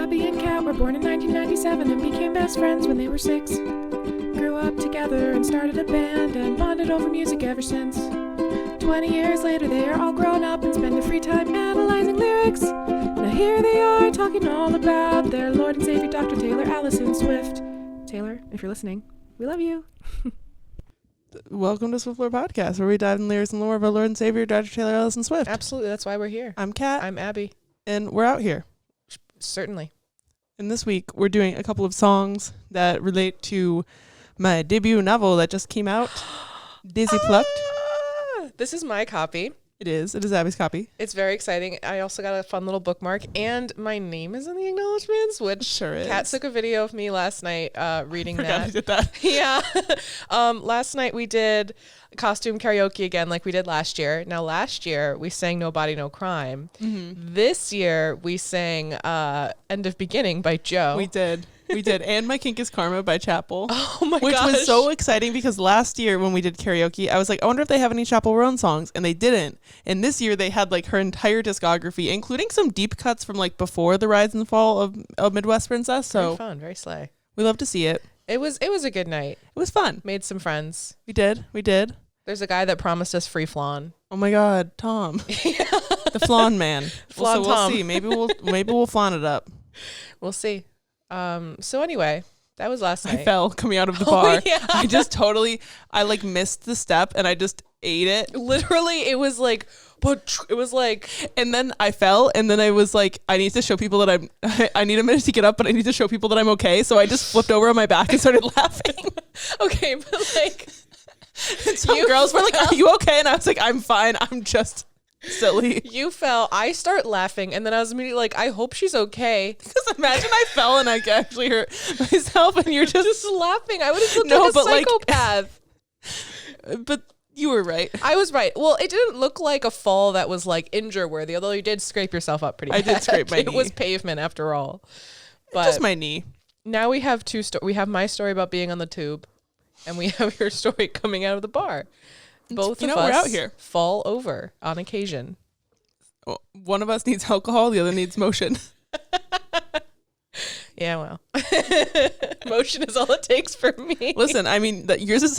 Abby and Kat were born in 1997 and became best friends when they were 6. Grew up together and started a band and bonded over music ever since. 20 years later, they are all grown up and spend their free time analyzing lyrics. Now here they are talking all about their Lord and Savior, Dr. Taylor Allison Swift. Taylor, if you're listening, we love you. Welcome to Swiftlore Podcast, where we dive in lyrics and lore of our Lord and Savior, Dr. Taylor Allison Swift. Absolutely, that's why we're here. I'm Kat. I'm Abby. And we're out here. Certainly. And this week, we're doing a couple of songs that relate to my debut novel that just came out, Daisy Plucked. This is my copy. It is Abby's copy. It's very exciting. I also got a fun little bookmark, and my name is in the acknowledgements, which sure is. Kat took a video of me last night reading that. I did that. Yeah. Last night we did costume karaoke again like we did last year. Now, last year we sang No Body, No Crime. Mm-hmm. This year we sang End of Beginning by Joe. We did. And My Kink is Karma by Chapel. Oh my gosh. Which was so exciting because last year when we did karaoke, I was like, I wonder if they have any Chapel Roan songs. And they didn't. And this year they had like her entire discography, including some deep cuts from like before the rise and fall of Midwest Princess. So very fun, very slay. We love to see it. It was a good night. It was fun. Made some friends. We did. There's a guy that promised us free flan. Oh my God, Tom. The flan man. Flan We'll Tom. see. Maybe we'll flan it up. We'll see. So anyway, that was last night. I fell coming out of the bar. Yeah. I like missed the step and I just ate it. Literally, it was like, and then I fell and then I was like, I need to show people that I need a minute to get up, but I need to show people that I'm okay. So I just flipped over on my back and started laughing. Okay, but like, and some girls were like, are you okay? And I was like, I'm fine. I'm just silly. You fell. I start laughing, and then I was immediately like, I hope she's okay. Because imagine I fell and I actually hurt myself, and you're just laughing. I would have looked like a psychopath. But you were right. I was right. Well, it didn't look like a fall that was like injure worthy, although you did scrape yourself up pretty bad. I did scrape my knee. It was pavement after all. But just my knee. Now we have we have my story about being on the tube, and we have your story coming out of the bar. Both of us we're out here. Fall over on occasion. Well, one of us needs alcohol, the other needs motion. Yeah, well, motion is all it takes for me. Listen, I mean, yours is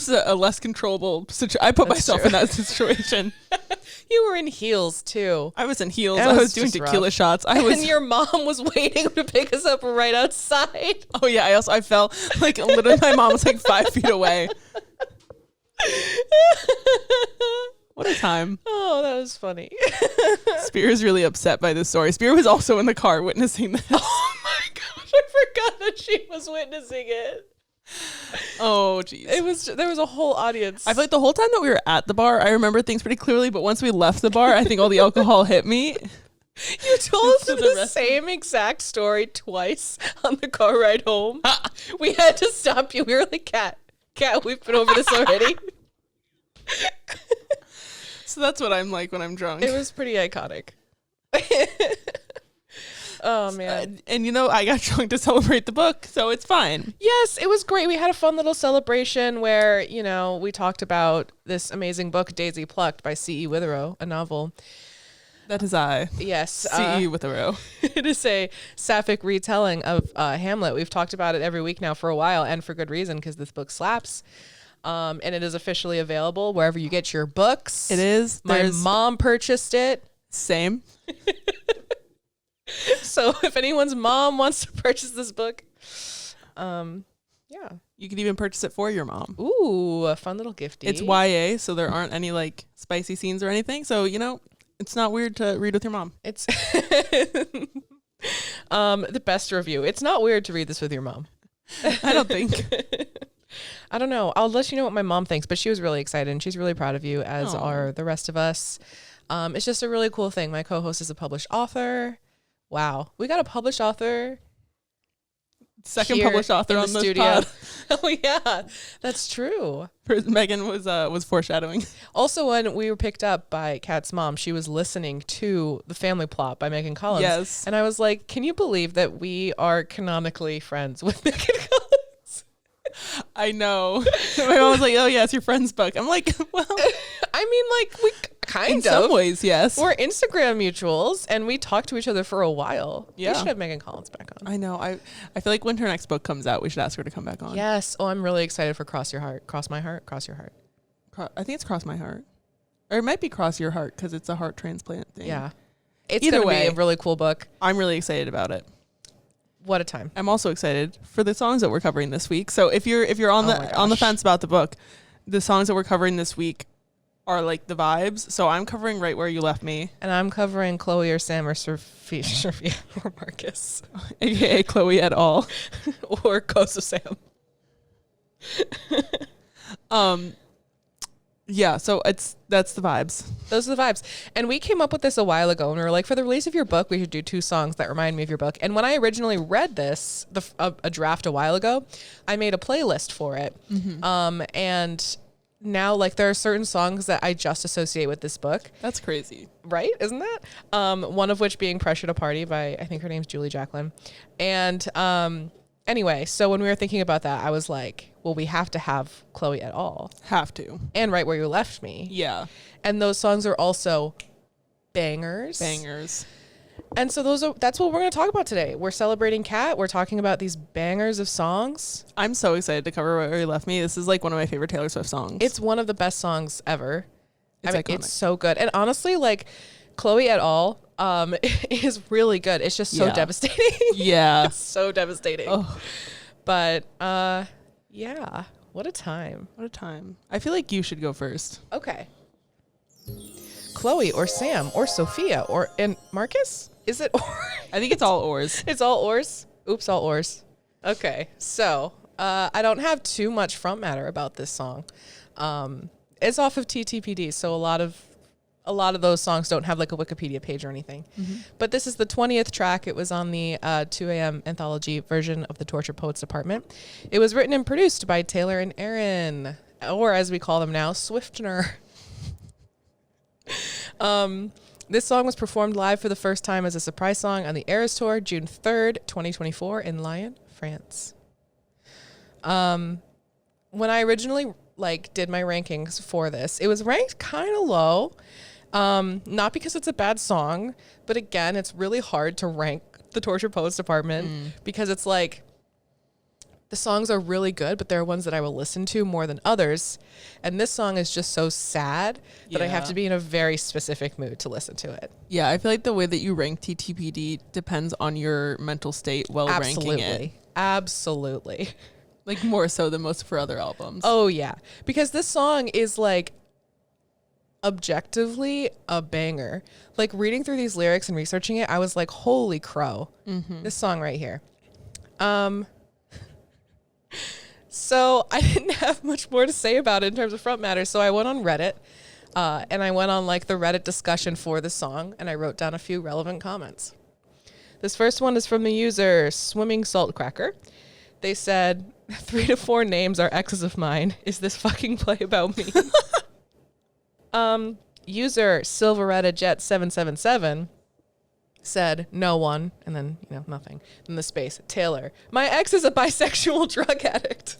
a less controllable situation. I put myself in that situation. You were in heels too. I was in heels. I was doing tequila rough. Shots. And your mom was waiting to pick us up right outside. Oh yeah, I fell like literally. My mom was like 5 feet away. What a time. Oh, that was funny. Spear's really upset by this story. Spear was also in the car witnessing this. Oh my gosh, I forgot that she was witnessing it. Oh jeez. There was a whole audience. I feel like the whole time that we were at the bar, I remember things pretty clearly, but once we left the bar, I think all the alcohol hit me. You told us the same exact story twice on the car ride home. We had to stop you. We were like, Kat, we've been over this already. So that's what I'm like when I'm drunk. It was pretty iconic. Oh, man. And I got drunk to celebrate the book, so it's fine. Yes, it was great. We had a fun little celebration where, we talked about this amazing book, Daisy Plucked by C.E. Witherow, a novel. That is I. Yes. C.E. Witherow. It is a sapphic retelling of Hamlet. We've talked about it every week now for a while, and for good reason, because this book slaps. And it is officially available wherever you get your books. It is. My mom purchased it. Same. So if anyone's mom wants to purchase this book, yeah. You could even purchase it for your mom. Ooh, a fun little gifty. It's YA, so there aren't any like spicy scenes or anything. So, it's not weird to read with your mom. It's the best review. It's not weird to read this with your mom. I don't think. I don't know. I'll let you know what my mom thinks, but she was really excited and she's really proud of you, as are the rest of us. It's just a really cool thing. My co-host is a published author. Wow. We got a published author. Second published author on the studio. Pod. Oh yeah, that's true. Megan was foreshadowing. Also, when we were picked up by Kat's mom, she was listening to The Family Plot by Megan Collins. Yes. And I was like, can you believe that we are canonically friends with Megan Collins? I know. My mom was like, oh yeah, it's your friend's book. I'm like, well, I mean, like, we kind In of. some ways, yes. We're Instagram mutuals, and we talked to each other for a while. Yeah. We should have Megan Collins back on. I know. I feel like when her next book comes out, we should ask her to come back on. Yes. Oh, I'm really excited for Cross Your Heart. Cross My Heart. Cross Your Heart. I think it's Cross My Heart. Or it might be Cross Your Heart because it's a heart transplant thing. Yeah. It's Either going to be way, a really cool book. I'm really excited about it. What a time. I'm also excited for the songs that we're covering this week. So if you're on on the fence about the book, the songs that we're covering this week are like the vibes. So I'm covering Right Where You Left Me. And I'm covering Chloe or Sam or Sophia or Marcus. AKA Chloe et al. Or Ghost of Sam. Yeah, so that's the vibes. Those are the vibes. And we came up with this a while ago, and we were like, for the release of your book, we should do 2 songs that remind me of your book. And when I originally read this, a draft a while ago, I made a playlist for it. Mm-hmm. And now, like, there are certain songs that I just associate with this book. That's crazy. Right? Isn't that? One of which being Pressure to Party by, I think her name's Julie Jacqueline. And anyway, so when we were thinking about that, I was like, well, we have to have Chloe et al. Have to. And Right Where You Left Me. Yeah. And those songs are also bangers. Bangers. And so that's what we're going to talk about today. We're celebrating Cat. We're talking about these bangers of songs. I'm so excited to cover Right Where You Left Me. This is like one of my favorite Taylor Swift songs. It's one of the best songs ever. It's iconic. It's so good. And honestly, like, Chloe et al. Is really good. It's just so devastating. Yeah. It's so devastating. Oh. But yeah, what a time. What a time. I feel like you should go first. Okay. Chloe or Sam or Sophia and Marcus? Is it or? I think it's all oars. It's all oars? Oops, all oars. Okay. So, I don't have too much front matter about this song. It's off of TTPD, so a lot of those songs don't have like a Wikipedia page or anything. Mm-hmm. But this is the 20th track. It was on the 2 a.m. anthology version of the Tortured Poets Department. It was written and produced by Taylor and Aaron, or as we call them now, Swiftner. This song was performed live for the first time as a surprise song on the Eras Tour, June 3rd, 2024 in Lyon, France. When I originally did my rankings for this, it was ranked kind of low. Not because it's a bad song, but again, it's really hard to rank the Tortured Poets Department because it's like the songs are really good, but there are ones that I will listen to more than others. And this song is just so sad that I have to be in a very specific mood to listen to it. Yeah, I feel like the way that you rank TTPD depends on your mental state while ranking it. Absolutely. Like more so than most of her other albums. Oh, yeah. Because this song is like objectively a banger. Like reading through these lyrics and researching it, I was like, holy crow. Mm-hmm. This song right here. So I didn't have much more to say about it in terms of front matter. So I went on Reddit and I went on like the Reddit discussion for the song and I wrote down a few relevant comments. This first one is from the user Swimming Salt Cracker. They said, 3 to 4 names are exes of mine. Is this fucking play about me? User Silveretta Jet 777 said no one, and then nothing. In the space, Taylor. My ex is a bisexual drug addict.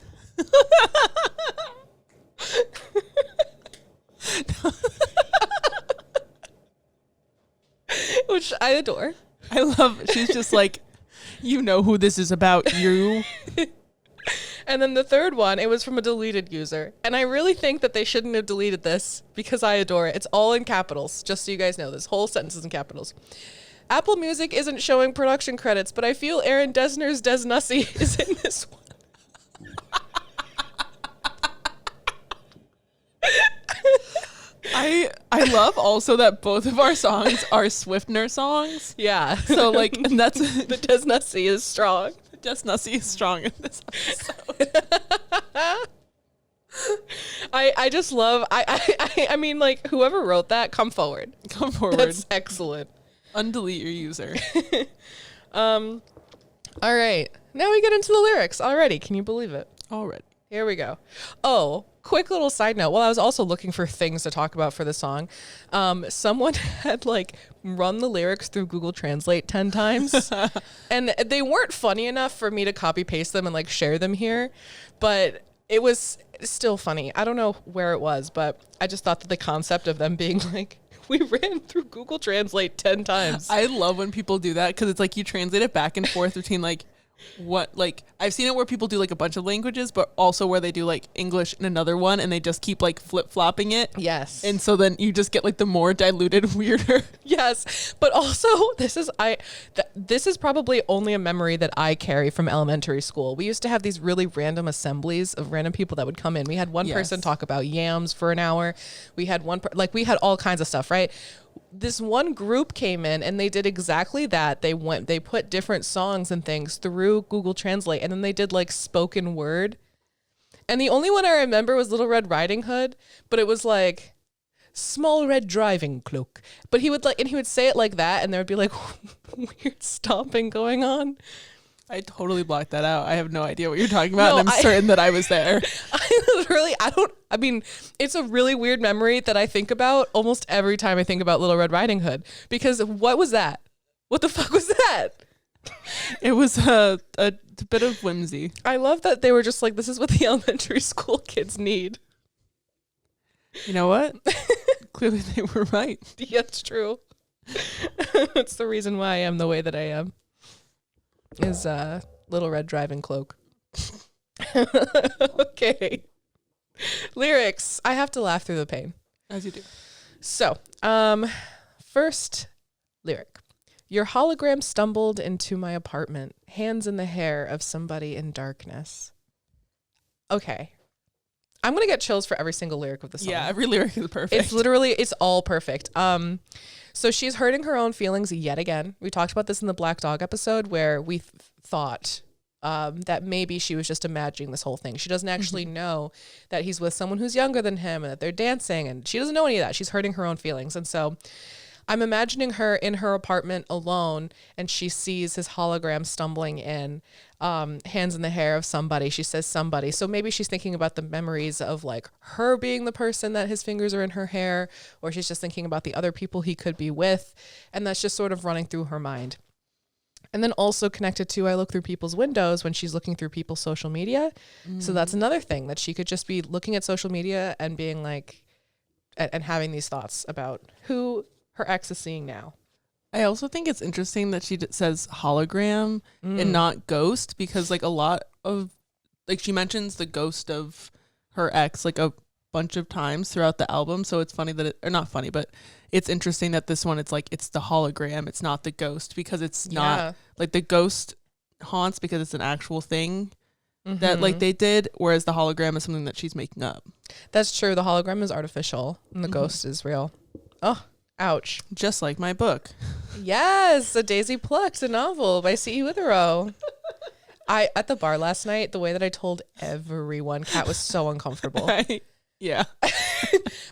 Which I adore. I love. She's just like, you know who this is about, you. And then the third one, it was from a deleted user. And I really think that they shouldn't have deleted this because I adore it. It's all in capitals, just so you guys know. This whole sentence is in capitals. Apple Music isn't showing production credits, but I feel Aaron Dessner's Des Nussy is in this one. I love also that both of our songs are Swiftner songs. Yeah. So like, and that's the Des Nussy is strong. Des Nussy is strong in this episode. I just love I mean like whoever wrote that, come forward. Come forward. That's excellent. Undelete your user. All right. Now we get into the lyrics already. Can you believe it? Already. Here we go. Oh, quick little side note. While I was also looking for things to talk about for the song, someone had like run the lyrics through Google Translate 10 times and they weren't funny enough for me to copy paste them and like share them here, but it was still funny. I don't know where it was, but I just thought that the concept of them being like We ran through Google Translate 10 times. I love when people do that because it's like you translate it back and forth between like what, like I've seen it where people do like a bunch of languages, but also where they do like English and another one and they just keep like flip-flopping it. Yes. And so then you just get like the more diluted, weirder. Yes. But also this is probably only a memory that I carry from elementary school. We used to have these really random assemblies of random people that would come in. We had one person talk about yams for an hour. We had we had all kinds of stuff, right? This one group came in and they did exactly that. They put different songs and things through Google Translate, and then they did like spoken word. And the only one I remember was Little Red Riding Hood, but it was like small red driving cloak. But he would say it like that, and there would be like weird stomping going on. I totally blocked that out. I have no idea what you're talking about, and I'm certain that I was there. I mean, it's a really weird memory that I think about almost every time I think about Little Red Riding Hood. Because what was that? What the fuck was that? It was a bit of whimsy. I love that they were just like, this is what the elementary school kids need. You know what? Clearly they were right. Yeah, it's true. It's the reason why I am the way that I am. Is Little Red Driving Cloak. Okay. Lyrics. I have to laugh through the pain. As you do. So, first lyric. Your hologram stumbled into my apartment, hands in the hair of somebody in darkness. Okay. I'm going to get chills for every single lyric of the song. Yeah, every lyric is perfect. It's all perfect. So she's hurting her own feelings yet again. We talked about this in the Black Dog episode where we thought that maybe she was just imagining this whole thing. She doesn't actually know that he's with someone who's younger than him and that they're dancing, and she doesn't know any of that. She's hurting her own feelings. And so I'm imagining her in her apartment alone, and she sees his hologram stumbling in, hands in the hair of somebody. She says somebody. So maybe she's thinking about the memories of like her being the person that his fingers are in her hair, or she's just thinking about the other people he could be with. And that's just sort of running through her mind. And then also connected to, I look through people's windows when she's looking through people's social media. So that's another thing, that she could just be looking at social media and being like, and having these thoughts about who her ex is seeing now. I also think it's interesting that she says hologram and not ghost, because like a lot of, like she mentions the ghost of her ex like a bunch of times throughout the album. So it's funny that or not funny, but it's interesting that this one, it's like, it's the hologram. It's not the ghost, because it's not like the ghost haunts because it's an actual thing that like they did. Whereas the hologram is something that she's making up. That's true. The hologram is artificial and the ghost is real. Oh, ouch. Just like my book. Yes, A Daisy Plucked, a novel by C.E. Witherow. At the bar last night, the way that I told everyone, Kat was so uncomfortable. Yeah.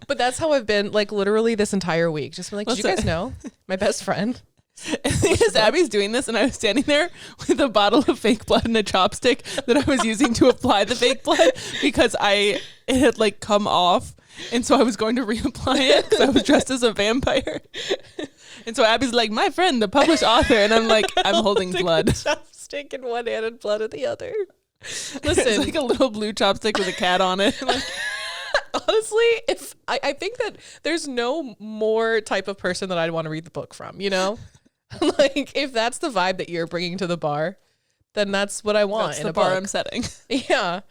But that's how I've been, like, literally this entire week. Just been like, did you guys know? My best friend. Because Abby's doing this, and I was standing there with a bottle of fake blood and a chopstick that I was using to apply the fake blood because it had like come off, and so I was going to reapply it because I was dressed as a vampire. And so Abby's like, my friend, the published author, and I'm like, I'm holding blood. Chopstick in one hand and blood in the other. Listen, Listen, it's like a little blue chopstick with a cat on it. Like, honestly, if I think that there's no more type of person that I'd want to read the book from, you know? Like, if that's the vibe that you're bringing to the bar, then that's what I want. that's in the a bar book. I'm setting. Yeah.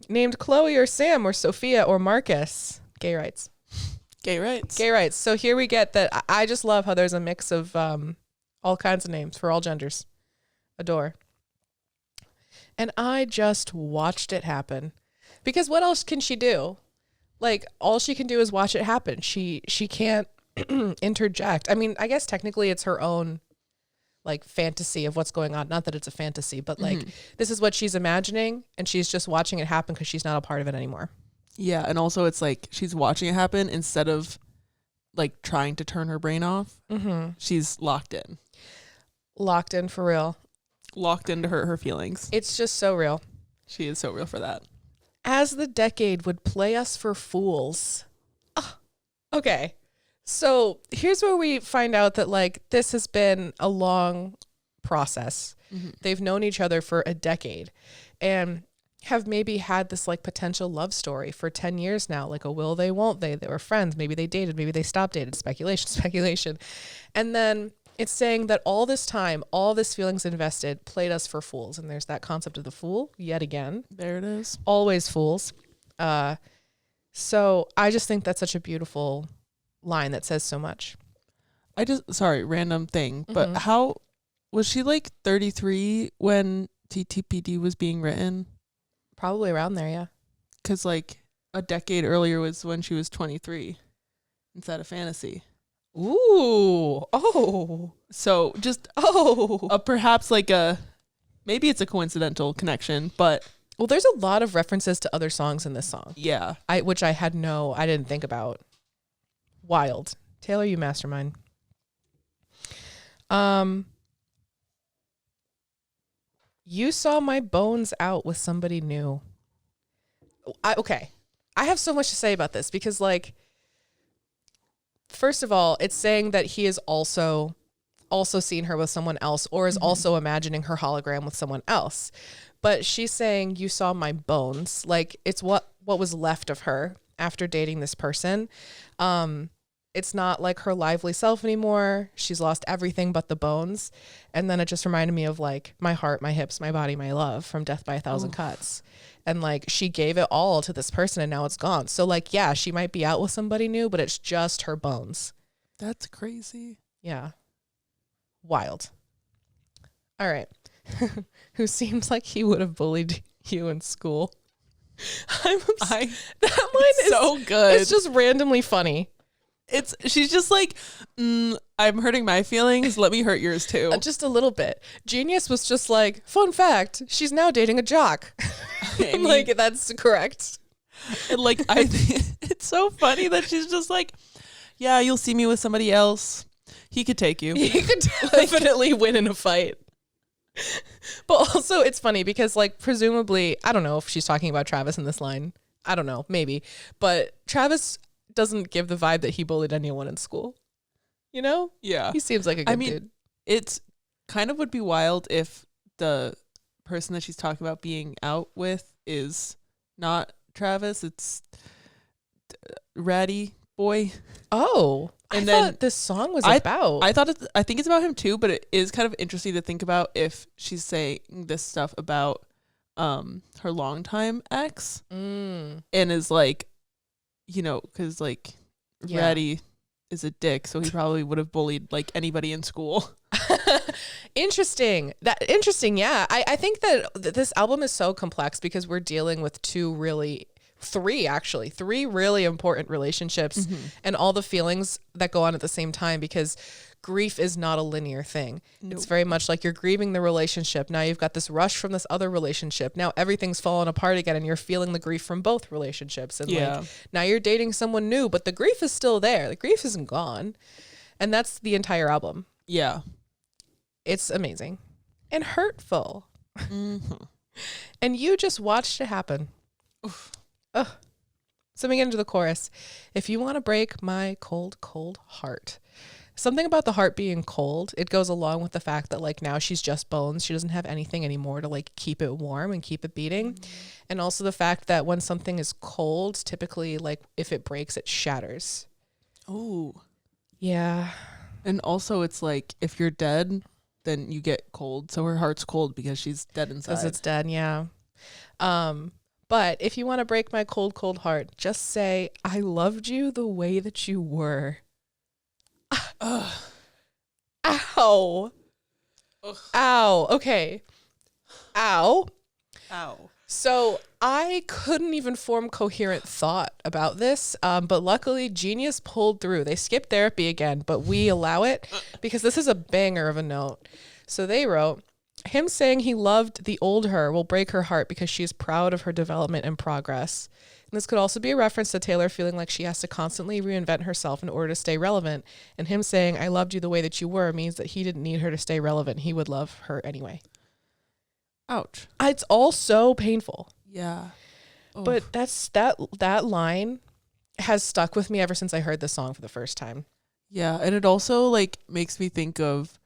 Named Chloe or Sam or Sophia or Marcus. Gay rights. Gay rights. Gay rights. So here we get that. I just love how there's a mix of all kinds of names for all genders. Adore. And I just watched it happen. Because what else can she do? Like, all she can do is watch it happen. She can't interject. I mean, I guess technically it's her own like fantasy of what's going on. Not that it's a fantasy, but like this is what she's imagining, and she's just watching it happen because she's not a part of it anymore. Yeah, and also it's like she's watching it happen instead of like trying to turn her brain off. She's locked in. Locked in for real. Locked into her feelings. It's just so real. She is so real for that. As the decade would play us for fools. Okay. So here's where we find out that like this has been a long process. They've known each other for a decade. And have maybe had this like potential love story for 10 years now, like a will they, won't they were friends, maybe they dated, maybe they stopped dating, speculation. And then it's saying that all this time, all this feelings invested played us for fools. And there's that concept of the fool yet again. There it is. Always fools. So I just think that's such a beautiful line that says so much. Sorry, random thing, but how was she like 33 when TTPD was being written? Probably around there, yeah. Because like a decade earlier was when she was 23 inside of Fantasy. Ooh. Oh. So just perhaps like maybe it's a coincidental connection, but well, there's a lot of references to other songs in this song. Yeah. Which I didn't think about. Wild. Taylor, you mastermind. You saw my bones out with somebody new. Okay. I have so much to say about this because, like, first of all, it's saying that he is also seen her with someone else or is also imagining her hologram with someone else. But she's saying you saw my bones. Like, it's what was left of her after dating this person. It's not like her lively self anymore. She's lost everything but the bones. And then it just reminded me of like my heart, my hips, my body, my love from Death by a Thousand Cuts. And like she gave it all to this person and now it's gone. So like, yeah, she might be out with somebody new, but it's just her bones. That's crazy. Yeah. Wild. All right. Who seems like he would have bullied you in school. That line is so good. It's just randomly funny. She's just like, I'm hurting my feelings. Let me hurt yours too. Just a little bit. Genius was just like, fun fact, she's now dating a jock. I'm like, that's correct. And like, it's so funny that she's just like, yeah, you'll see me with somebody else. He could take you. He could definitely win in a fight. But also it's funny because like presumably, I don't know if she's talking about Travis in this line. I don't know, maybe. But Travis doesn't give the vibe that he bullied anyone in school. You know? Yeah. He seems like a good dude. It's kind of would be wild if the person that she's talking about being out with is not Travis. It's Ratty Boy. Oh. And I then thought this song was about. I think it's about him too, but it is kind of interesting to think about if she's saying this stuff about her longtime ex and is like, you know, because like Ratty is a dick, so he probably would have bullied like anybody in school. Interesting. Yeah. I think that this album is so complex because we're dealing with three really important relationships and all the feelings that go on at the same time because grief is not a linear thing. Nope. It's very much like you're grieving the relationship. Now you've got this rush from this other relationship. Now everything's fallen apart again and you're feeling the grief from both relationships. And like now you're dating someone new, but the grief is still there. The grief isn't gone. And that's the entire album. Yeah. It's amazing and hurtful. And you just watched it happen. Oof. Ugh. So we get into the chorus. If you want to break my cold, cold heart. Something about the heart being cold, it goes along with the fact that like now she's just bones. She doesn't have anything anymore to like keep it warm and keep it beating. And also the fact that when something is cold, typically like if it breaks, it shatters. Oh. Yeah. And also it's like if you're dead, then you get cold. So her heart's cold because she's dead inside. Because it's dead, yeah. But if you want to break my cold, cold heart, just say, I loved you the way that you were. Ugh. Ow. Ugh. Ow. Okay. Ow. Ow. So I couldn't even form coherent thought about this, but luckily Genius pulled through. They skipped therapy again, but we allow it because this is a banger of a note. So they wrote, him saying he loved the old her will break her heart because she is proud of her development and progress. And this could also be a reference to Taylor feeling like she has to constantly reinvent herself in order to stay relevant. And him saying, I loved you the way that you were means that he didn't need her to stay relevant. He would love her anyway. Ouch. It's all so painful. Yeah. Oof. But that line has stuck with me ever since I heard this song for the first time. Yeah. And it also like makes me think of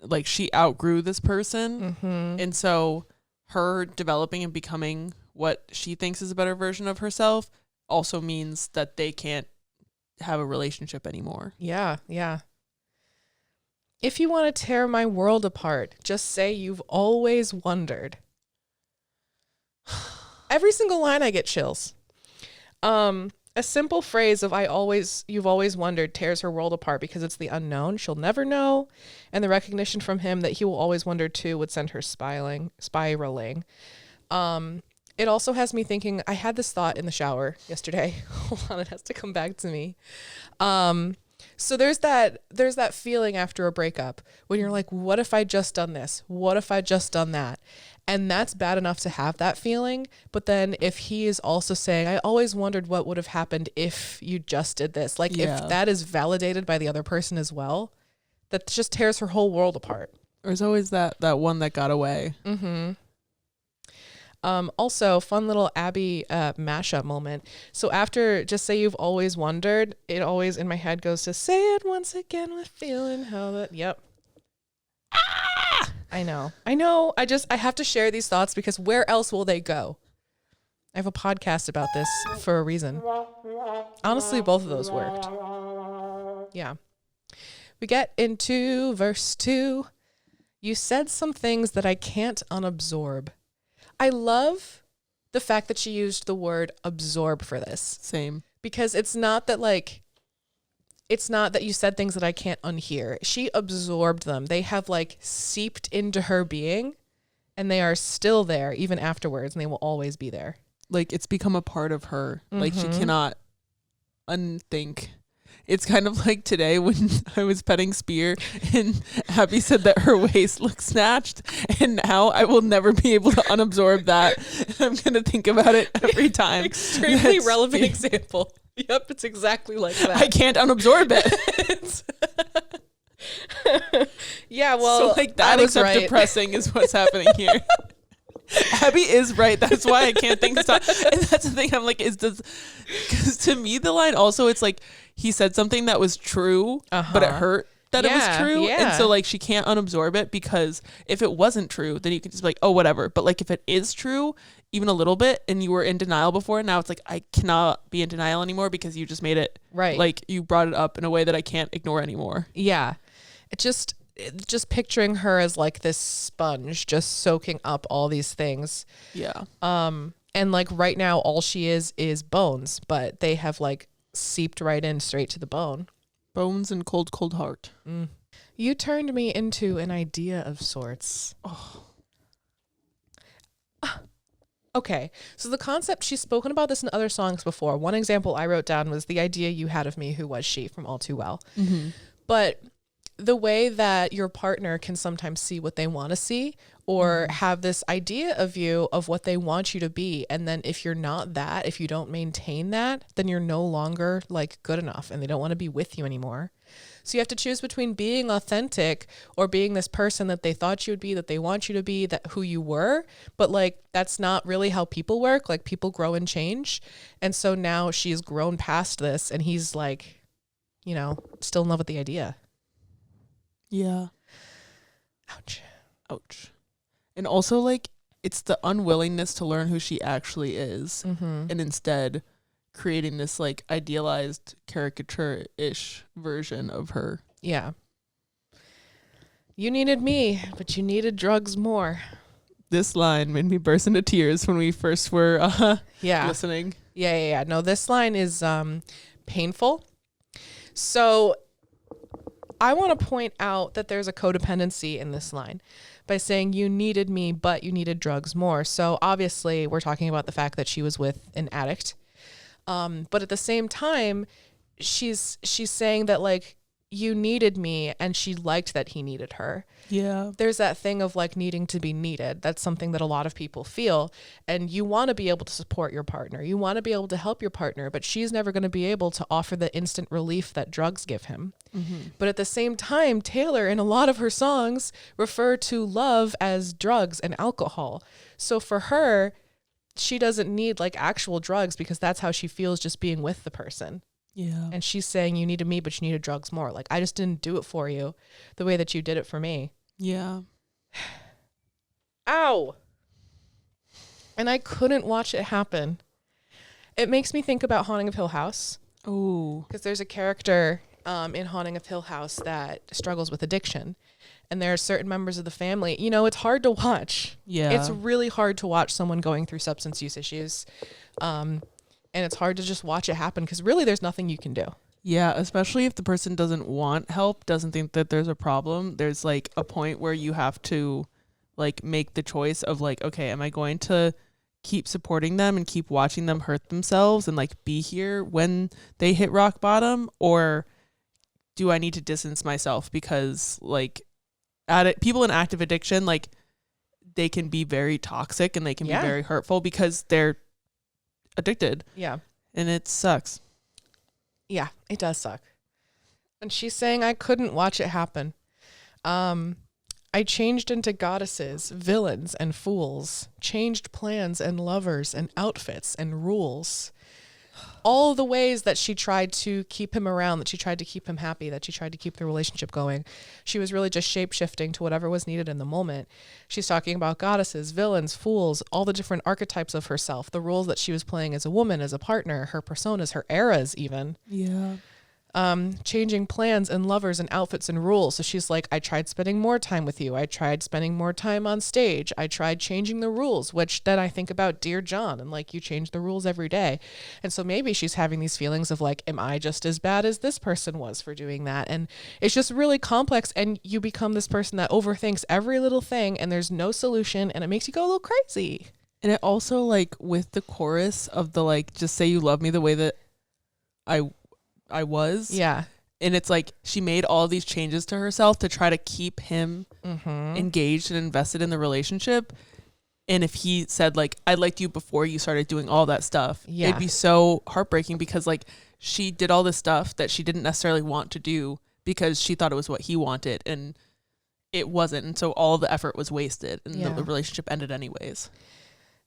like she outgrew this person. And so her developing and becoming what she thinks is a better version of herself also means that they can't have a relationship anymore. Yeah, yeah. If you want to tear my world apart, just say you've always wondered. Every single line I get chills. A simple phrase of you've always wondered tears her world apart because it's the unknown she'll never know, and the recognition from him that he will always wonder too would send her spiraling. It also has me thinking, I had this thought in the shower yesterday. Hold on, it has to come back to me. So there's that feeling after a breakup when you're like, what if I just done this? What if I just done that? And that's bad enough to have that feeling. But then if he is also saying, I always wondered what would have happened if you just did this. Like if that is validated by the other person as well, that just tears her whole world apart. There's always that one that got away. Mm-hmm. Also, fun little Abby mashup moment. So after just say you've always wondered, it always in my head goes to say it once again with feeling how that. Yep. Ah! I know. I have to share these thoughts because where else will they go? I have a podcast about this for a reason. Honestly, both of those worked. Yeah. We get into verse 2. You said some things that I can't unabsorb. I love the fact that she used the word absorb for this. Same. Because it's not that you said things that I can't unhear. She absorbed them. They have seeped into her being, and they are still there even afterwards, and they will always be there. It's become a part of her. Mm-hmm. She cannot unthink. It's kind of like today when I was petting Spear and Abby said that her waist looks snatched, and now I will never be able to unabsorb that. And I'm going to think about it every time. Extremely relevant example. Yep, it's exactly like that. I can't unabsorb it. Yeah, well, so that except right. Depressing is what's happening here. Abby is right. That's why I can't think stop. And that's the thing. I'm like, because to me the line also, it's like he said something that was true, but it hurt that it was true. Yeah. And so she can't unabsorb it, because if it wasn't true, then you can just be like, oh, whatever. But if it is true, even a little bit, and you were in denial before, now it's like, I cannot be in denial anymore because you just made it right. You brought it up in a way that I can't ignore anymore. Yeah. It just picturing her as this sponge just soaking up all these things. Yeah. And right now all she is bones, but they have seeped right in straight to the bone. Bones and cold heart. Mm. You turned me into an idea of sorts. Oh. Okay. So the concept, she's spoken about this in other songs before. One example I wrote down was the idea you had of me, who was she, from All Too Well. Mm-hmm. But the way that your partner can sometimes see what they want to see, or have this idea of you of what they want you to be. And then if you're not that, if you don't maintain that, then you're no longer good enough, and they don't want to be with you anymore. So you have to choose between being authentic or being this person that they thought you would be, that they want you to be, that who you were. But that's not really how people work. People grow and change. And so now she's grown past this, and he's still in love with the idea. Yeah. Ouch. And also it's the unwillingness to learn who she actually is, and instead creating this idealized caricature-ish version of her. Yeah. You needed me, but you needed drugs more. This line made me burst into tears when we first were listening. Yeah. No, this line is painful. So I want to point out that there's a codependency in this line by saying you needed me, but you needed drugs more. So obviously we're talking about the fact that she was with an addict. But at the same time, she's saying that you needed me, and she liked that he needed her. Yeah. There's that thing of needing to be needed. That's something that a lot of people feel, and you want to be able to support your partner. You want to be able to help your partner, but she's never going to be able to offer the instant relief that drugs give him. Mm-hmm. But at the same time, Taylor, in a lot of her songs, refer to love as drugs and alcohol. So for her, she doesn't need actual drugs, because that's how she feels just being with the person. Yeah. And she's saying you needed me, but you needed drugs more. I just didn't do it for you the way that you did it for me. Yeah. Ow. and I couldn't watch it happen. It makes me think about Haunting of Hill House. Oh. Because there's a character in Haunting of Hill House that struggles with addiction. And there are certain members of the family. You know, it's hard to watch. Yeah. It's really hard to watch someone going through substance use issues. And it's hard to just watch it happen because really there's nothing you can do. Yeah, especially if the person doesn't want help, doesn't think that there's a problem. There's like a point where you have to like make the choice of like, okay, am I going to keep supporting them and keep watching them hurt themselves and like be here when they hit rock bottom, or do I need to distance myself because like people in active addiction, like they can be very toxic and they can be very hurtful because they're addicted. Yeah. And it sucks. Yeah, it does suck. And she's saying I couldn't watch it happen. I changed into goddesses, villains, and fools, changed plans and lovers and outfits and rules. All the ways that she tried to keep him around, that she tried to keep him happy, that she tried to keep the relationship going. She was really just shape-shifting to whatever was needed in the moment. She's talking about goddesses, villains, fools, all the different archetypes of herself, the roles that she was playing as a woman, as a partner, her personas, her eras even. Yeah. Changing plans and lovers and outfits and rules. So she's like, I tried spending more time with you. I tried spending more time on stage. I tried changing the rules, which then I think about Dear John and like, you change the rules every day. And so maybe she's having these feelings of like, am I just as bad as this person was for doing that? And it's just really complex. And you become this person that overthinks every little thing and there's no solution and it makes you go a little crazy. And it also like with the chorus of the like, just say you love me the way that I was. Yeah. And it's like she made all these changes to herself to try to keep him engaged and invested in the relationship. And if he said like, I liked you before you started doing all that stuff, it'd be so heartbreaking because like she did all this stuff that she didn't necessarily want to do because she thought it was what he wanted and it wasn't. And so all the effort was wasted and the relationship ended anyways.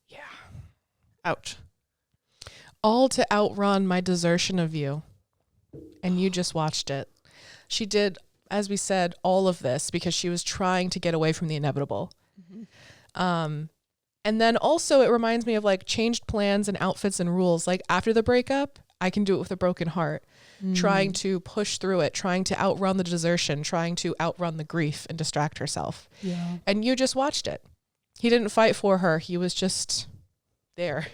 Yeah. Ouch. All to outrun my desertion of you. And you just watched it. She did, as we said, all of this because she was trying to get away from the inevitable. And then also it reminds me of like changed plans and outfits and rules. Like after the breakup, I can do it with a broken heart, trying to push through it, trying to outrun the desertion, trying to outrun the grief and distract herself. Yeah. And you just watched it. He didn't fight for her. He was just there.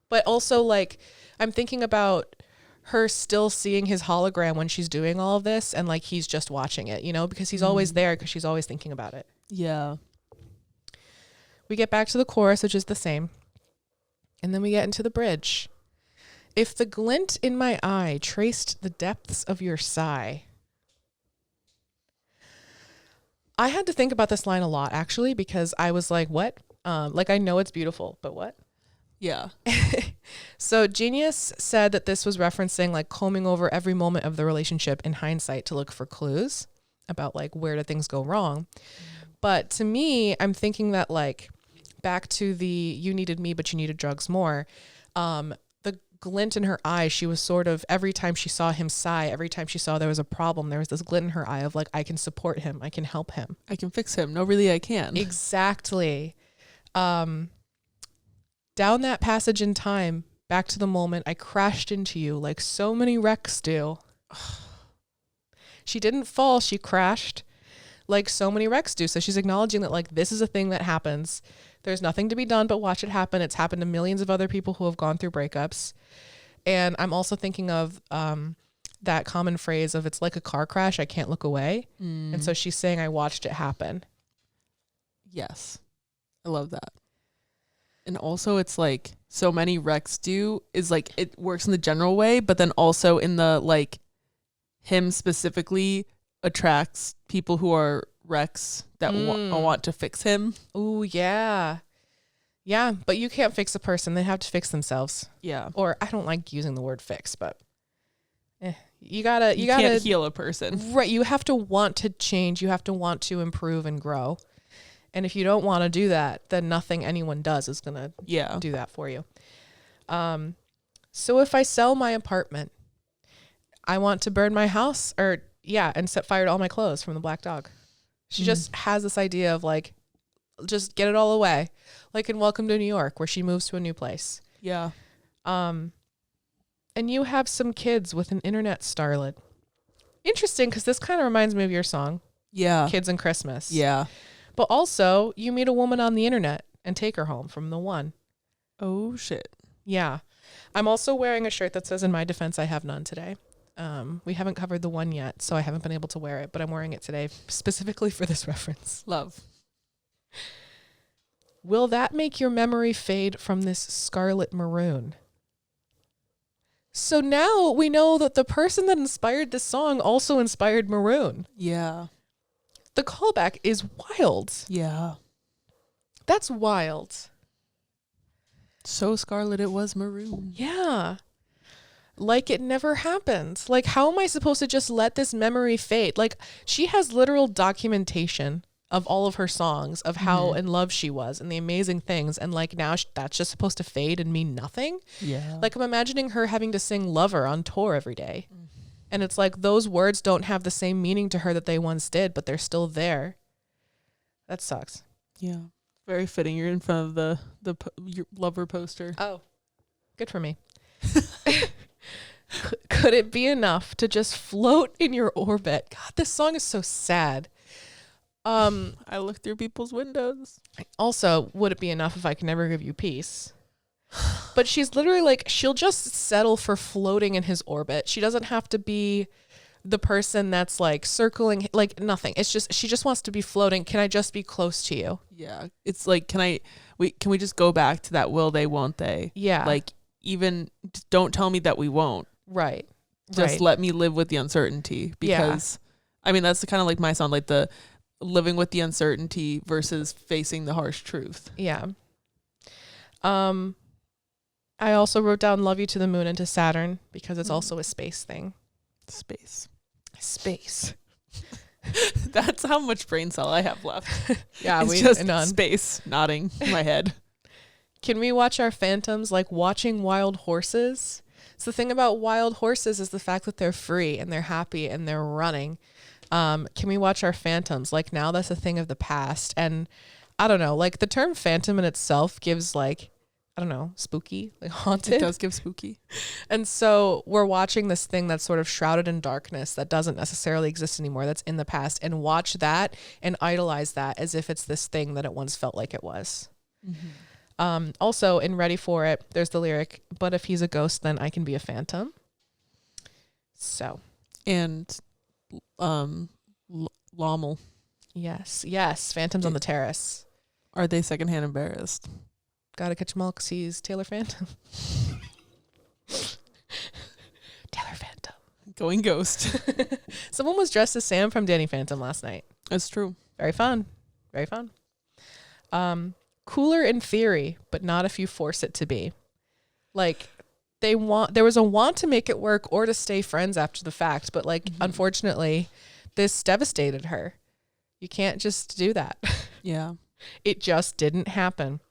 But also like, I'm thinking about her still seeing his hologram when she's doing all of this and like he's just watching it, you know, because he's always there because she's always thinking about it. Yeah. We get back to the chorus, which is the same. And then we get into the bridge. If the glint in my eye traced the depths of your sigh. I had to think about this line a lot actually because I was like, what? Like I know it's beautiful, but what? Yeah. So Genius said that this was referencing like combing over every moment of the relationship in hindsight to look for clues about like where did things go wrong. But to me, I'm thinking that like back to the you needed me, but you needed drugs more. The glint in her eye, she was sort of every time she saw him sigh, every time she saw there was a problem, there was this glint in her eye of like, I can support him. I can help him. I can fix him. No, really, I can. Exactly. Down that passage in time, back to the moment I crashed into you like so many wrecks do. She didn't fall, she crashed like so many wrecks do. So she's acknowledging that like this is a thing that happens. There's nothing to be done but watch it happen. It's happened to millions of other people who have gone through breakups. And I'm also thinking of that common phrase of it's like a car crash, I can't look away. And so she's saying I watched it happen. Yes. I love that. And also it's like so many wrecks do is like it works in the general way, but then also in the like him specifically attracts people who are wrecks that want to fix him. Ooh, yeah. Yeah, but you can't fix a person. They have to fix themselves. Yeah. Or I don't like using the word fix, but you can't heal a person. Right. You have to want to change. You have to want to improve and grow. And if you don't want to do that, then nothing anyone does is going to do that for you. So if I sell my apartment, I want to burn my house and set fire to all my clothes from the Black Dog. She just has this idea of like, just get it all away. Like in Welcome to New York, where she moves to a new place. Yeah. And you have some kids with an internet starlet. Interesting, because this kind of reminds me of your song, Yeah. Kids and Christmas. Yeah. But also, you meet a woman on the internet and take her home from the one. Oh, shit. Yeah. I'm also wearing a shirt that says, in my defense, I have none today. We haven't covered the one yet, so I haven't been able to wear it, but I'm wearing it today specifically for this reference. Love. Will that make your memory fade from this scarlet maroon? So now we know that the person that inspired this song also inspired Maroon. Yeah. The callback is wild. Yeah. That's wild. So scarlet it was maroon. Yeah. Like it never happened. Like, how am I supposed to just let this memory fade? Like, she has literal documentation of all of her songs, of how in love she was and the amazing things. And like now that's just supposed to fade and mean nothing. Yeah. Like I'm imagining her having to sing Lover on tour every day. And it's like those words don't have the same meaning to her that they once did, but they're still there. That sucks. Yeah. Very fitting. You're in front of your Lover poster. Oh, good for me. Could it be enough to just float in your orbit? God, this song is so sad. I look through people's windows. Also, would it be enough if I can never give you peace? But she's literally like, she'll just settle for floating in his orbit. She doesn't have to be the person that's like circling, like nothing. It's just, she just wants to be floating. Can I just be close to you? Yeah. It's like, can we just go back to that will they, won't they? Yeah. Like, even just don't tell me that we won't. Right. Just let me live with the uncertainty, because I mean, that's kind of like my song, like the living with the uncertainty versus facing the harsh truth. Yeah. I also wrote down Love You to the Moon and to Saturn because it's also a space thing. Space. That's how much brain cell I have left. Yeah, it's just space nodding in my head. Can we watch our phantoms like watching wild horses? So the thing about wild horses is the fact that they're free and they're happy and they're running. Can we watch our phantoms? Like now that's a thing of the past. And I don't know, like the term phantom in itself gives like, I don't know, spooky, like haunted. It does give spooky. And so we're watching this thing that's sort of shrouded in darkness that doesn't necessarily exist anymore, that's in the past, and watch that and idolize that as if it's this thing that it once felt like it was. Mm-hmm. Also in Ready For It, there's the lyric, but if he's a ghost, then I can be a phantom. So. And Lommel. Yes. Phantoms on the Terrace. Are they secondhand embarrassed? Gotta catch them all because he's Taylor Phantom. Taylor Phantom. Going ghost. Someone was dressed as Sam from Danny Phantom last night. That's true. Very fun. Cooler in theory, but not if you force it to be. Like there was a want to make it work or to stay friends after the fact, but like unfortunately this devastated her. You can't just do that. Yeah. It just didn't happen.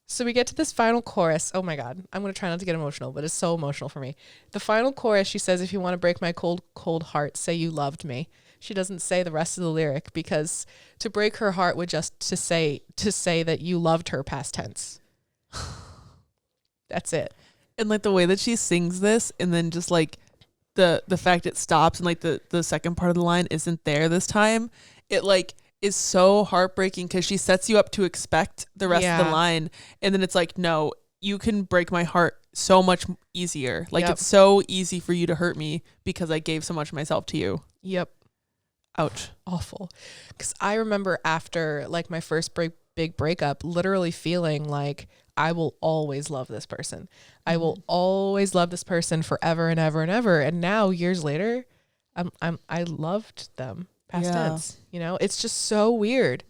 So we get to this final chorus. Oh my God. I'm going to try not to get emotional, but it's so emotional for me. The final chorus, she says, if you want to break my cold, cold heart, say you loved me. She doesn't say the rest of the lyric because to break her heart would just to say that you loved her past tense. That's it. And like the way that she sings this, and then just like the fact it stops and like the second part of the line isn't there this time, it like is so heartbreaking because she sets you up to expect the rest of the line, and then it's like, no, you can break my heart so much easier. Like it's so easy for you to hurt me because I gave so much of myself to you. Yep. Ouch. Awful. Because I remember after like my first big breakup, literally feeling like I will always love this person. I will always love this person forever and ever and ever. And now years later, I loved them. Past tense, you know, it's just so weird.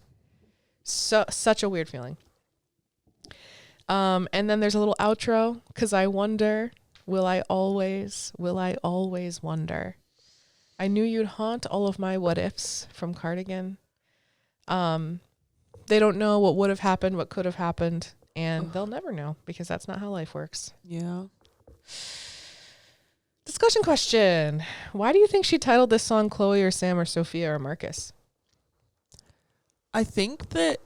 Such a weird feeling. And then there's a little outro because I wonder, will I always wonder? I knew you'd haunt all of my what ifs from Cardigan. They don't know what would have happened, what could have happened, and they'll never know because that's not how life works. Yeah. Discussion question. Why do you think she titled this song Chloe or Sam or Sophia or Marcus? I think that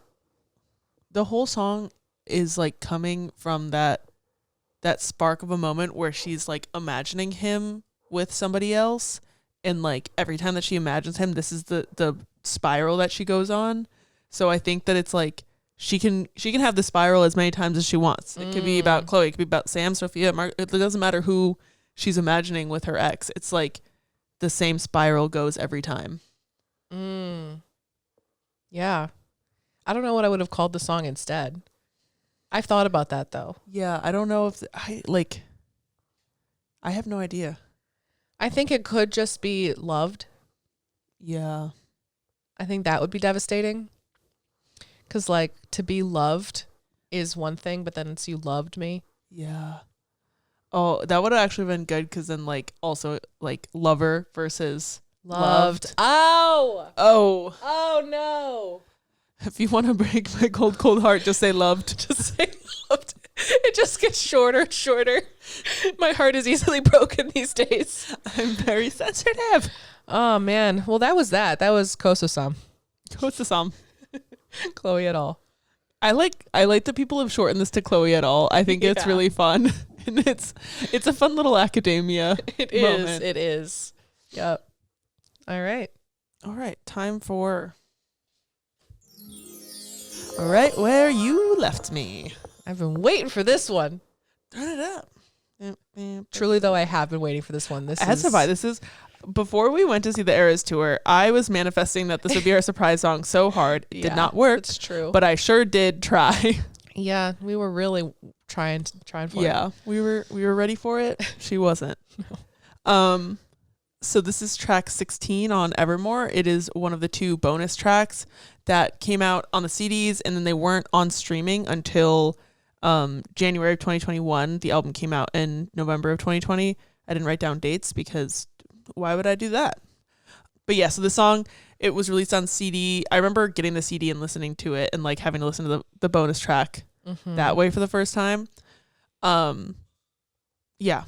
the whole song is like coming from that spark of a moment where she's like imagining him with somebody else, and like every time that she imagines him, this is the spiral that she goes on. So I think that it's like she can have the spiral as many times as she wants. It could be about Chloe, it could be about Sam, Sophia, Mark. It doesn't matter who she's imagining with her ex. It's like the same spiral goes every time. Yeah. I don't know what I would have called the song instead. I've thought about that though. Yeah, I don't know if I have no idea. I think it could just be loved. Yeah. I think that would be devastating. Because like to be loved is one thing, but then it's you loved me. Yeah. Oh, that would have actually been good, because then like also like lover versus loved. Oh no. If you want to break my cold heart, just say loved. Just say loved. It just gets shorter and shorter. My heart is easily broken these days. I'm very sensitive. Oh man. Well, that was Koso-san. Koso-san. Chloe et al. I like that people have shortened this to Chloe et al. I think it's really fun. And it's a fun little academia moment. It is. Yep. All right. Time for All right, where you left me. I've been waiting for this one. Turn it up. Truly, though, I have been waiting for this one. This is before we went to see the Eras tour, I was manifesting that this would be our surprise song so hard. It did not work. It's true. But I sure did try. Yeah, we were really trying for it. Yeah, we were ready for it. She wasn't. No. So this is track 16 on Evermore. It is one of the 2 bonus tracks that came out on the CDs, and then they weren't on streaming until January of 2021. The album came out in November of 2020. I didn't write down dates because why would I do that? But yeah, so the song, it was released on CD. I remember getting the CD and listening to it and like having to listen to the bonus track that way for the first time. Yeah.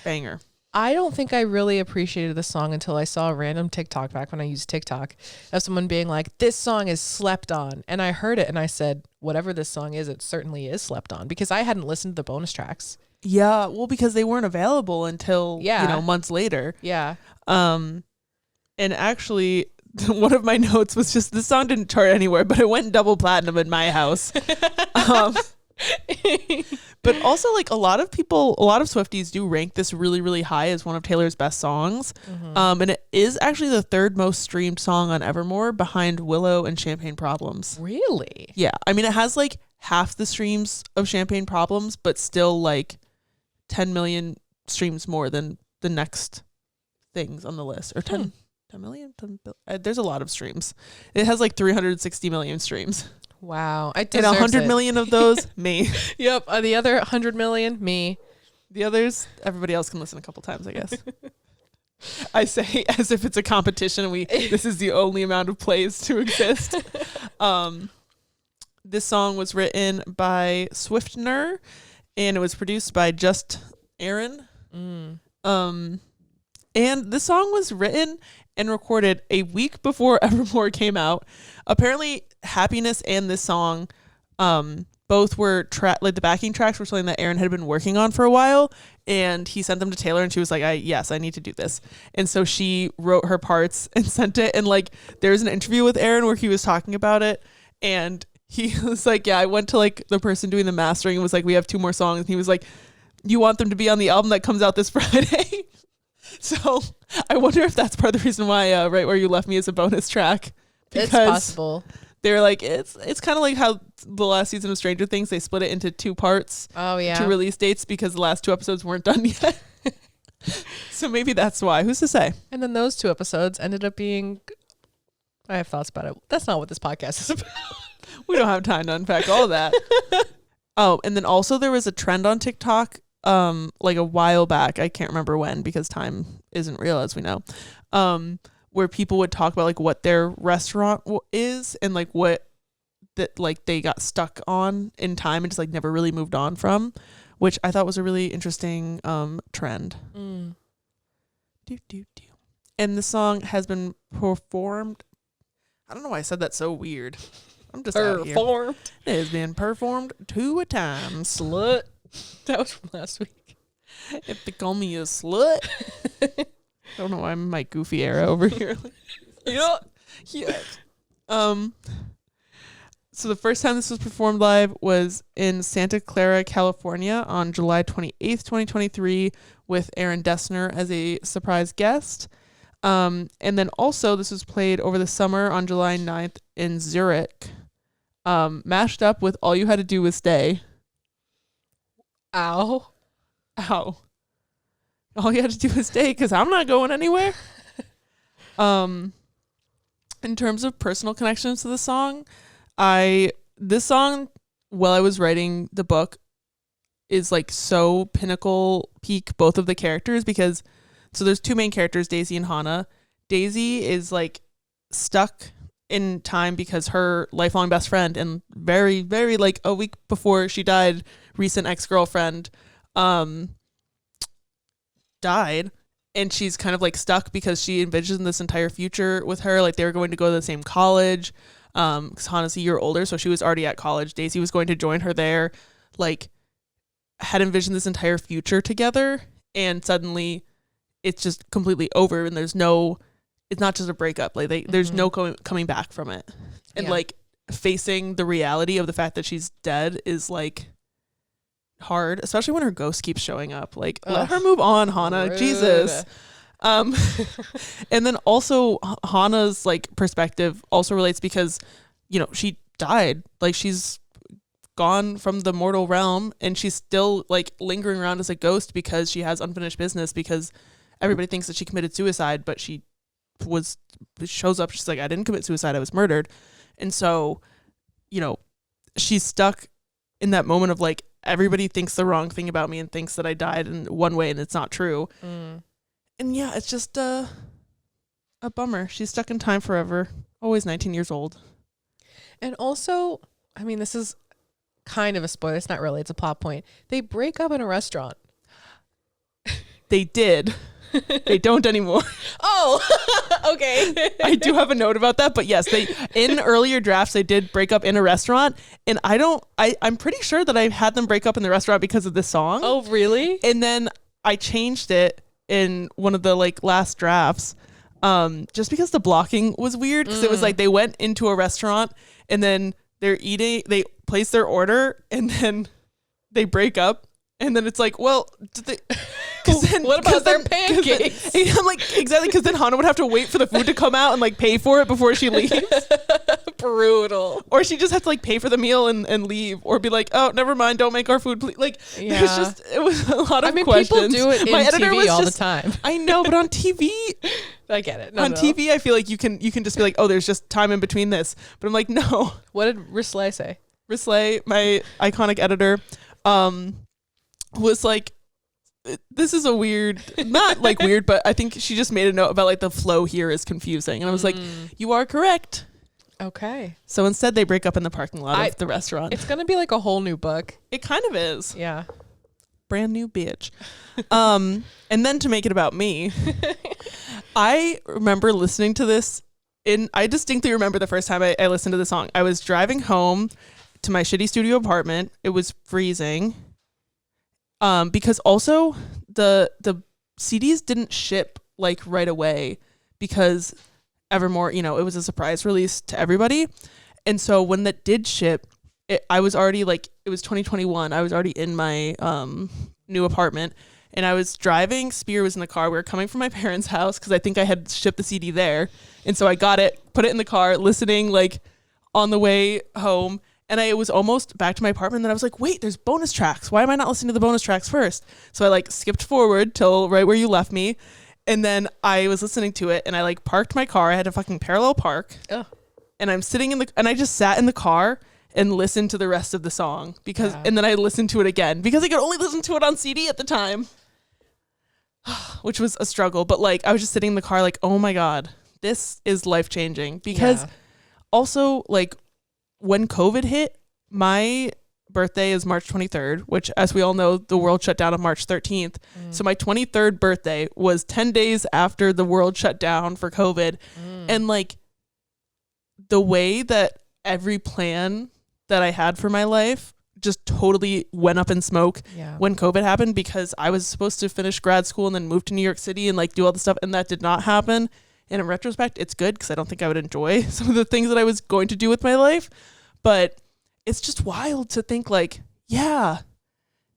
Banger. I don't think I really appreciated the song until I saw a random TikTok back when I used TikTok of someone being like, this song is slept on. And I heard it and I said, whatever this song is, it certainly is slept on, because I hadn't listened to the bonus tracks. Yeah, well, because they weren't available until, months later. Yeah. And actually, one of my notes was just, this song didn't chart anywhere, but it went double platinum in my house. But also, like, a lot of Swifties do rank this really, really high as one of Taylor's best songs. And it is actually the 3rd most streamed song on Evermore, behind Willow and Champagne Problems. Really? Yeah. I mean, it has like half the streams of Champagne Problems, but still like 10 million streams more than the next things on the list. Or 10 million? There's a lot of streams. It has like 360 million streams. Wow. And 100 million of those, me. Yep. The other 100 million, me. The others, everybody else can listen a couple times, I guess. I say as if it's a competition. This is the only amount of plays to exist. This song was written by Swiftlore, and it was produced by Just Aaron. And this song was written and recorded a week before Evermore came out. Apparently, Happiness and this song, both were like the backing tracks were something that Aaron had been working on for a while, and he sent them to Taylor, and she was like, I need to do this. And so she wrote her parts and sent it. And like, there's an interview with Aaron where he was talking about it, and he was like, I went to like the person doing the mastering and was like, we have 2 more songs. And he was like, you want them to be on the album that comes out this Friday? So I wonder if that's part of the reason why Right Where You Left Me is a bonus track. Because it's possible. They're like, it's kind of like how the last season of Stranger Things, they split it into 2 parts. Oh, yeah. 2 release dates, because the last 2 episodes weren't done yet. So maybe that's why. Who's to say? And then those 2 episodes ended up being... I have thoughts about it. That's not what this podcast is about. We don't have time to unpack all of that. Oh, and then also there was a trend on TikTok like a while back. I can't remember when, because time isn't real, as we know. Where people would talk about like what their restaurant is, and like what that like they got stuck on in time and just like never really moved on from, which I thought was a really interesting trend. And the song has been performed. I don't know why I said that so weird. I'm just out here. Performed. It has been performed 2 times. Slut. That was from last week. If they call me a slut. I don't know why I'm in my goofy era over here. Yeah. Yeah. So the first time this was performed live was in Santa Clara, California on July 28th, 2023 with Aaron Dessner as a surprise guest. And then also this was played over the summer on July 9th in Zurich. Mashed up with All You Had to Do Was Stay. Ow. Ow. All you had to do was stay because I'm not going anywhere. In terms of personal connections to the song, this song, while I was writing the book, is like so pinnacle peak both of the characters because so there's 2 main characters, Daisy and Hana. Daisy is like stuck in time because her lifelong best friend and very, very like a week before she died, recent ex-girlfriend died, and she's kind of like stuck because she envisioned this entire future with her, like they were going to go to the same college because Hana's a year older, so she was already at college. Daisy was going to join her there, like had envisioned this entire future together, and suddenly it's just completely over, and it's not just a breakup, like there's no coming back from it. And like facing the reality of the fact that she's dead is like hard, especially when her ghost keeps showing up. Like, let her move on, Hana. Rude. Jesus. And then also Hana's like perspective also relates because, you know, she died. Like she's gone from the mortal realm and she's still like lingering around as a ghost because she has unfinished business because everybody thinks that she committed suicide, but she shows up. She's like, I didn't commit suicide. I was murdered. And so, you know, she's stuck in that moment of like, everybody thinks the wrong thing about me and thinks that I died in one way and it's not true. And yeah, it's just a bummer. She's stuck in time forever. Always 19 years old. And also, I mean, this is kind of a spoiler. It's not really. It's a plot point. They break up in a restaurant. They did. They don't anymore. Oh, okay. I do have a note about that, but yes, they in earlier drafts they did break up in a restaurant, and I'm pretty sure that I had them break up in the restaurant because of this song. Oh, really? And then I changed it in one of the like last drafts, just because the blocking was weird. Because it was like they went into a restaurant and then they're eating, they place their order, and then they break up. And then it's like, well, did they? What about their pancakes? I'm like, exactly, because then Hana would have to wait for the food to come out and like pay for it before she leaves. Brutal. Or she just had to like pay for the meal and leave, or be like, oh, never mind, don't make our food, please. Like, it was a lot of questions. People do it in TV all the time. I know, but on TV, I get it. On TV, I feel like you can just be like, oh, there's just time in between this. But I'm like, no. What did Risley say? Risley, my iconic editor, was like, this is a weird, not like weird, but I think she just made a note about like the flow here is confusing. And I was like, you are correct. Okay. So instead they break up in the parking lot of the restaurant. It's going to be like a whole new book. It kind of is. Yeah. Brand new bitch. And then to make it about me, I remember listening to this I distinctly remember the first time I listened to the song. I was driving home to my shitty studio apartment. It was freezing. Because also the CDs didn't ship like right away because Evermore, you know, it was a surprise release to everybody. And so when that did ship, I was already like, it was 2021. I was already in my new apartment and I was driving. Spear was in the car. We were coming from my parents' house because I think I had shipped the CD there. And so I got it, put it in the car, listening like on the way home. And I was almost back to my apartment, and then I was like, wait, there's bonus tracks. Why am I not listening to the bonus tracks first? So I like skipped forward till right where you left me. And then I was listening to it, and I like parked my car. I had to fucking parallel park. Ugh. And I'm sitting and I just sat in the car and listened to the rest of the song and then I listened to it again because I could only listen to it on CD at the time, which was a struggle. But like, I was just sitting in the car like, oh my God, this is life-changing because also like, when COVID hit, my birthday is March 23rd, which as we all know, the world shut down on March 13th. So my 23rd birthday was 10 days after the world shut down for COVID. And like the way that every plan that I had for my life just totally went up in smoke when COVID happened, because I was supposed to finish grad school and then move to New York City and like do all the stuff, and that did not happen. And in retrospect, it's good because I don't think I would enjoy some of the things that I was going to do with my life. But it's just wild to think like, yeah,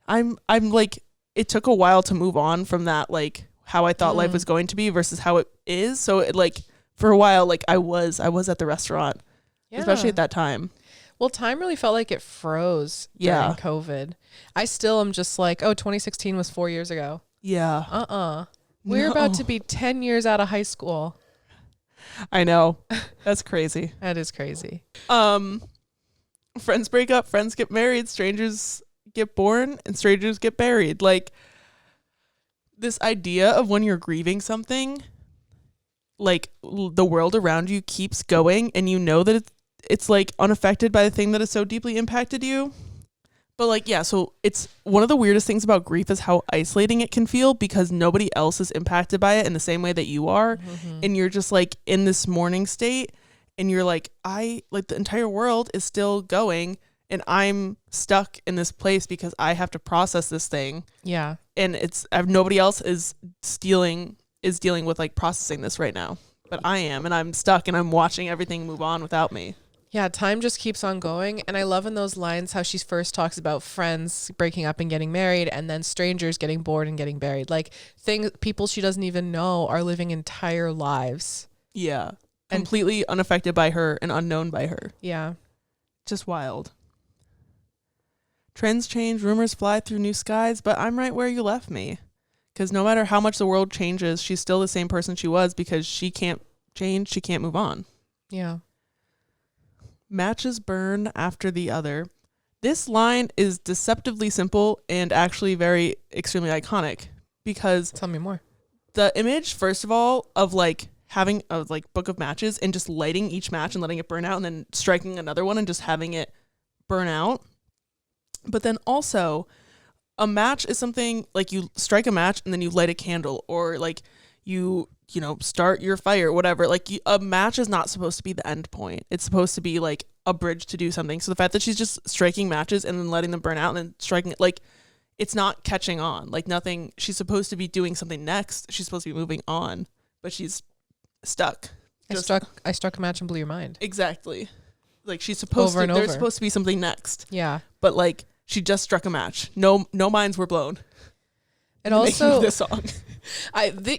I'm like, it took a while to move on from that, like how I thought life was going to be versus how it is. So it like for a while, like I was at the restaurant, especially at that time. Well, time really felt like it froze during COVID. I still am just like, oh, 2016 was 4 years ago. Yeah. We're about to be 10 years out of high school. I know. That's crazy. That is crazy. Friends break up, friends get married, strangers get born, and strangers get buried. Like, this idea of when you're grieving something, like the world around you keeps going and you know that it's like unaffected by the thing that has so deeply impacted you. But like, yeah, so it's one of the weirdest things about grief is how isolating it can feel, because nobody else is impacted by it in the same way that you are. And you're just like in this mourning state, and you're like, the entire world is still going and I'm stuck in this place because I have to process this thing. Yeah. And nobody else is dealing with like processing this right now, but I am, and I'm stuck and I'm watching everything move on without me. Yeah, time just keeps on going. And I love in those lines how she first talks about friends breaking up and getting married, and then strangers getting bored and getting buried. Like people she doesn't even know are living entire lives. Yeah. Completely unaffected by her and unknown by her. Yeah. Just wild. Trends change, rumors fly through new skies, but I'm right where you left me. Because no matter how much the world changes, she's still the same person she was, because she can't change, she can't move on. Yeah. Matches burn after the other. This line is deceptively simple and actually very extremely iconic, because tell me more. The image, first of all, of like having a like book of matches and just lighting each match and letting it burn out and then striking another one and just having it burn out. But then also a match is something like you strike a match and then you light a candle, or like you start your fire, whatever. Like a match is not supposed to be the end point. It's supposed to be like a bridge to do something. So the fact that she's just striking matches and then letting them burn out and then striking it, like it's not catching on. Like nothing, she's supposed to be doing something next. She's supposed to be moving on, but she's stuck. I struck a match and blew your mind. Exactly. Like she's supposed to, there's supposed to be something next. Yeah. But like she just struck a match. No minds were blown. And also this song.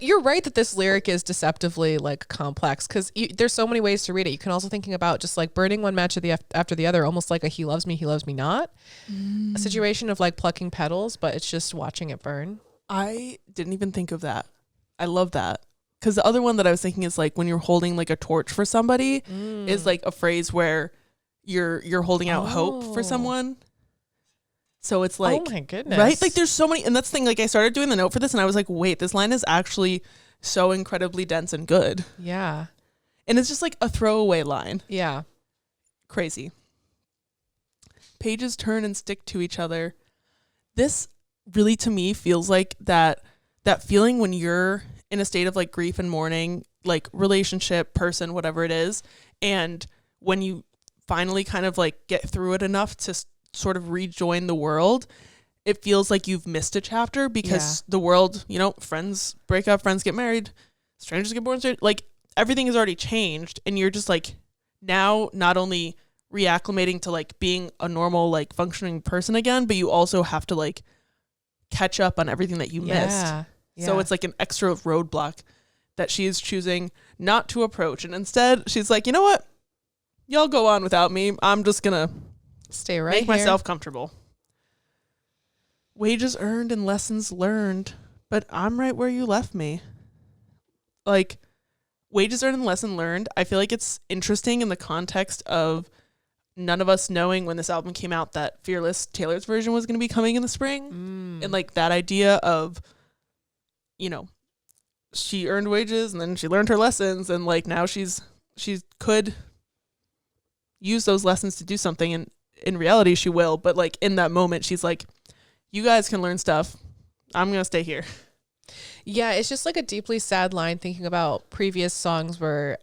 You're right that this lyric is deceptively like complex, because there's so many ways to read it. You can also thinking about just like burning one match after the other, almost like a he loves me not. A situation of like plucking petals, but it's just watching it burn. I didn't even think of that. I love that. Because the other one that I was thinking is like when you're holding like a torch for somebody is like a phrase where you're holding out hope for someone. So it's like, oh my goodness, right? Like there's so many, and that's the thing, like I started doing the note for this and I was like, wait, this line is actually so incredibly dense and good. Yeah. And it's just like a throwaway line. Yeah. Crazy. Pages turn and stick to each other. This really to me feels like that feeling when you're in a state of like grief and mourning, like relationship, person, whatever it is. And when you finally kind of like get through it enough to sort of rejoin the world, it feels like you've missed a chapter, because the world, friends break up, friends get married, strangers get born, like everything has already changed, and you're just like now not only reacclimating to like being a normal like functioning person again, but you also have to like catch up on everything that you missed. So it's like an extra roadblock that she is choosing not to approach, and instead she's like, you know what, y'all go on without me, I'm just gonna stay right make here. myself comfortable. Wages earned and lessons learned, but I'm right where you left me. Like, wages earned and lesson learned, I feel like it's interesting in the context of none of us knowing when this album came out that Fearless Taylor's version was going to be coming in the spring. And like that idea of, she earned wages and then she learned her lessons, and like now she could use those lessons to do something, and in reality she will, but like in that moment she's like, you guys can learn stuff, I'm gonna stay here. Yeah, it's just like a deeply sad line thinking about previous songs where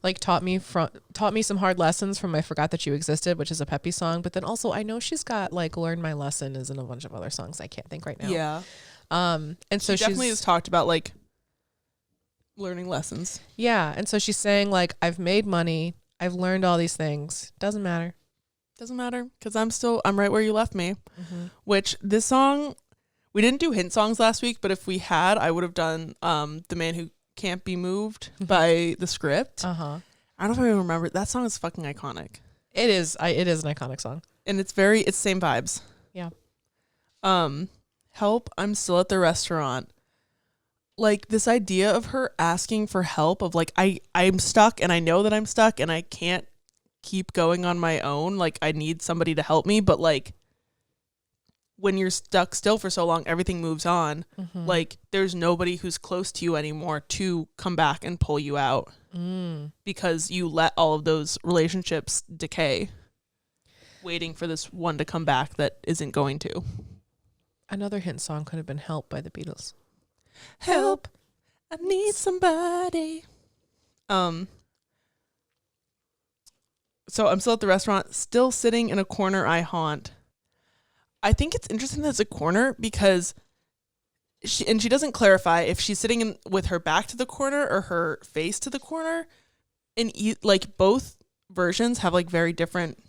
like taught me some hard lessons from I Forgot That You Existed, which is a peppy song, but then also I know she's got like Learn My Lesson is in a bunch of other songs I can't think right now. Yeah. And so she definitely has talked about like learning lessons. Yeah, and so she's saying like I've made money, I've learned all these things. Doesn't matter because I'm right where you left me. Mm-hmm. Which this song, we didn't do hint songs last week, but if we had, I would have done The Man Who Can't Be Moved by The Script. I don't know if I remember. That song is fucking iconic. It is. It is an iconic song, and it's same vibes. Yeah. Help, I'm still at the restaurant. Like this idea of her asking for help of like I'm stuck and I know that I'm stuck and I can't keep going on my own. Like I need somebody to help me, but like when you're stuck still for so long, everything moves on. Mm-hmm. Like there's nobody who's close to you anymore to come back and pull you out because you let all of those relationships decay, waiting for this one to come back that isn't going to. Another hint song could have been Help by the Beatles. Help, I need somebody. So I'm still at the restaurant, still sitting in a corner I haunt. I think it's interesting that it's a corner because she doesn't clarify if she's sitting with her back to the corner or her face to the corner. And like both versions have like very different,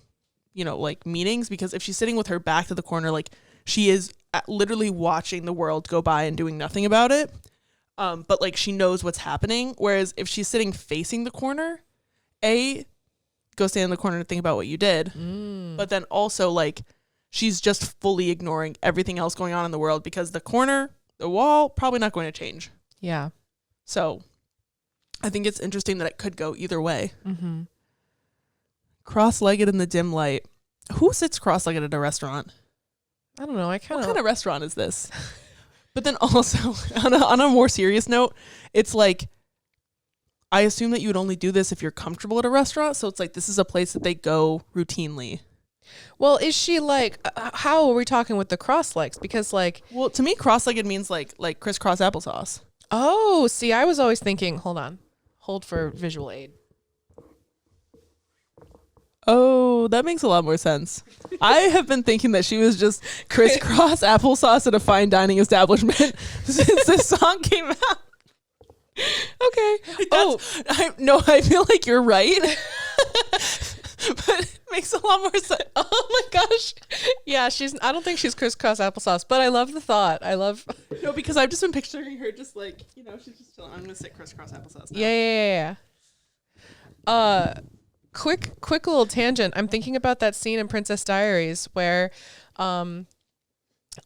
like meanings, because if she's sitting with her back to the corner, like she is literally watching the world go by and doing nothing about it. But like she knows what's happening. Whereas if she's sitting facing the corner, go stand in the corner and think about what you did. But then also like she's just fully ignoring everything else going on in the world because the wall, probably not going to change. Yeah. So I think it's interesting that it could go either way. Mm-hmm. Cross-legged in the dim light. Who sits cross-legged at a restaurant? I don't know. What kind of restaurant is this? But then also on a more serious note, it's like, I assume that you would only do this if you're comfortable at a restaurant. So it's like, this is a place that they go routinely. Well, is she like, how are we talking with the cross legs? Because like, well, to me, cross-legged means like crisscross applesauce. Oh, see, I was always thinking, hold for visual aid. Oh, that makes a lot more sense. I have been thinking that she was just crisscross applesauce at a fine dining establishment since this song came out. Okay. I feel like you're right. But it makes a lot more sense. Oh my gosh. Yeah, I don't think she's crisscross applesauce, but I love the thought. No, because I've just been picturing her just like, she's just chilling. I'm going to say crisscross applesauce now. Yeah. Quick little tangent. I'm thinking about that scene in Princess Diaries where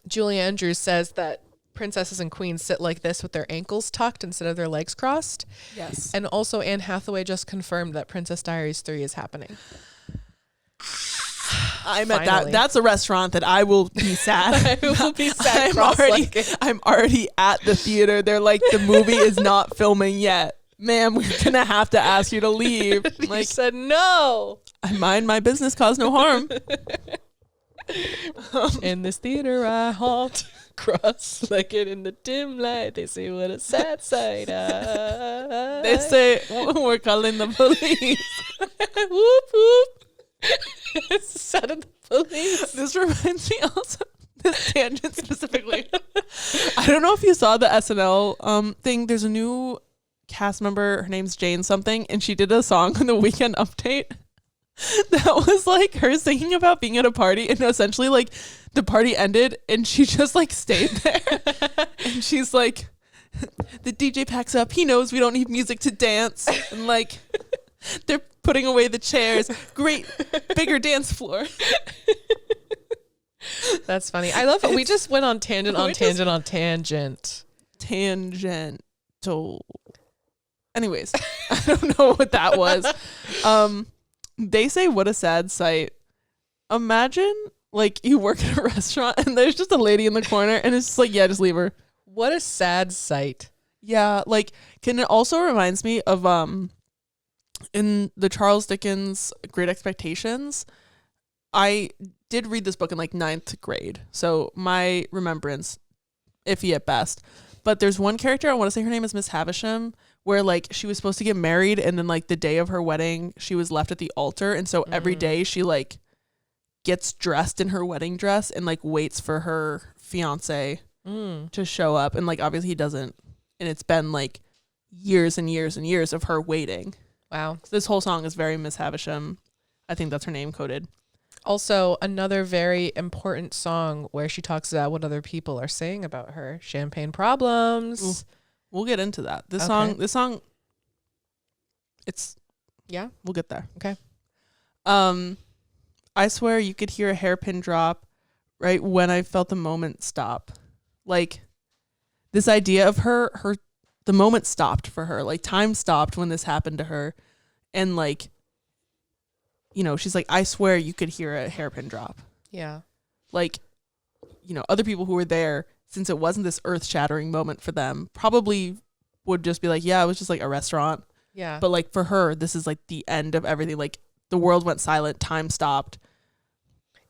Julie Andrews says that princesses and queens sit like this with their ankles tucked instead of their legs crossed. Yes. And also Anne Hathaway just confirmed that Princess Diaries 3 is happening. I'm at that. That's a restaurant that I will be sad. I will be sad. I'm already at the theater. They're like, the movie is not filming yet. Ma'am, we're going to have to ask you to leave. Like, said no. I mind my business, cause no harm. In this theater I haunt, cross-legged in the dim light. They say what a sad sight. They say we're calling the police. Whoop whoop. It's the sound of the police. This reminds me also, this tangent specifically. I don't know if you saw the SNL thing. There's a new cast member. Her name's Jane something, and she did a song on the Weekend Update that was like her singing about being at a party, and essentially like the party ended and she just like stayed there. And she's like, the DJ packs up, he knows we don't need music to dance, and like they're putting away the chairs. Great, bigger dance floor. That's funny. I love it. We just went on tangent on tangent on tangent. Tangential. Anyways, I don't know what that was. They say what a sad sight. Imagine like you work at a restaurant and there's just a lady in the corner and it's just like, yeah, just leave her. What a sad sight. Yeah, like it also reminds me of in the Charles Dickens Great Expectations. I did read this book in like 9th grade, so my remembrance iffy at best. But there's one character, I want to say her name is Miss Havisham, where like she was supposed to get married and then like the day of her wedding she was left at the altar, and so every day she like gets dressed in her wedding dress and like waits for her fiance to show up, and like obviously he doesn't, and it's been like years and years and years of her waiting. Wow. So this whole song is very Miss Havisham. I think that's her name coded. Also, another very important song where she talks about what other people are saying about her. Champagne Problems. Ooh, we'll get into that. This song, it's, yeah, we'll get there. Okay. I swear you could hear a hairpin drop right when I felt the moment stop. Like this idea of her, the moment stopped for her. Like time stopped when this happened to her. And like, you know, she's like, I swear you could hear a hairpin drop. Yeah. Like, you know, other people who were there, since it wasn't this earth-shattering moment for them, probably would just be like, yeah, it was just like a restaurant. Yeah. But like for her, this is like the end of everything. Like the world went silent, time stopped.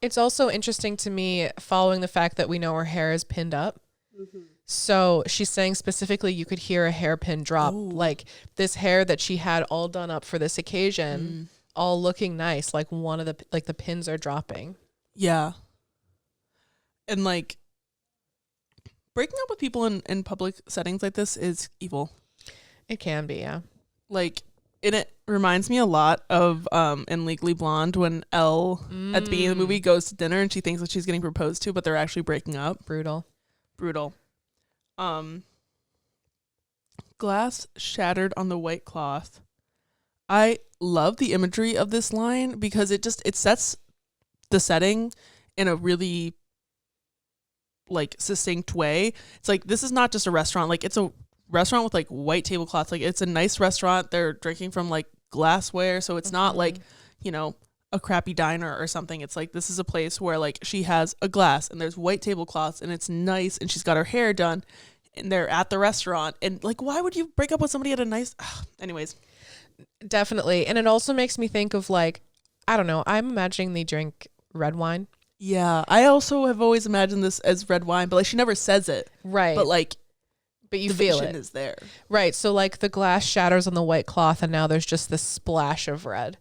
It's also interesting to me following the fact that we know her hair is pinned up. Mm-hmm. So she's saying specifically you could hear a hairpin drop. Ooh. Like this hair that she had all done up for this occasion. All looking nice, like one of the pins are dropping. Yeah. And like breaking up with people in public settings like this is evil. It can be, yeah. Like, and it reminds me a lot of in Legally Blonde when Elle at the beginning of the movie goes to dinner and she thinks that she's getting proposed to, but they're actually breaking up. Brutal. Glass shattered on the white cloth. I love the imagery of this line because it sets the setting in a really like succinct way. It's like, this is not just a restaurant. Like it's a restaurant with like white tablecloths. Like it's a nice restaurant. They're drinking from like glassware. So it's not like, you know, a crappy diner or something. It's like, this is a place where like she has a glass and there's white tablecloths and it's nice and she's got her hair done and they're at the restaurant. And like, why would you break up with somebody at a nice, anyways. Definitely. And it also makes me think of like, I don't know, I'm imagining they drink red wine. Yeah. I also have always imagined this as red wine, but like she never says it. Right. But like, but you feel vision it is there. Right. So like the glass shatters on the white cloth and now there's just this splash of red.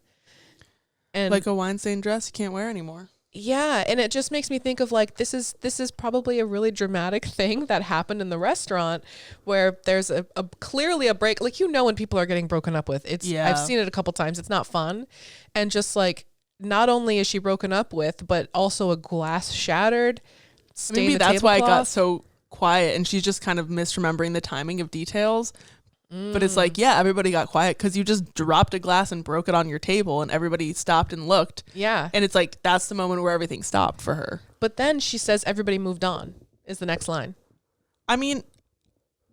And like a wine stained dress you can't wear anymore. Yeah, and it just makes me think of like this is probably a really dramatic thing that happened in the restaurant where there's a clearly a break. Like, you know, when people are getting broken up with, I've seen it a couple times. It's not fun. And just like, not only is she broken up with, but also a glass shattered. Maybe that's why it got so quiet and she's just kind of misremembering the timing of details. But it's like, yeah, everybody got quiet because you just dropped a glass and broke it on your table and everybody stopped and looked. Yeah. And it's like, that's the moment where everything stopped for her. But then she says everybody moved on is the next line. I mean,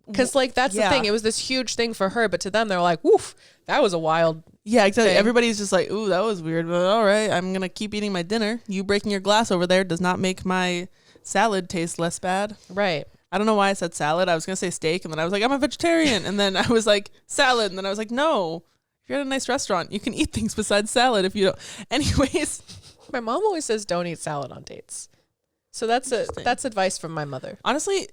because like, that's the thing. It was this huge thing for her, but to them, they're like, woof, that was a wild Yeah, exactly. thing. Everybody's just like, ooh, that was weird. But all right, I'm going to keep eating my dinner. You breaking your glass over there does not make my salad taste less bad. Right. I don't know why I said salad. I was going to say steak, and then I was like, I'm a vegetarian. And then I was like, salad. And then I was like, no, if you're at a nice restaurant, you can eat things besides salad if you don't. Anyways. My mom always says don't eat salad on dates. So that's advice from my mother. Honestly,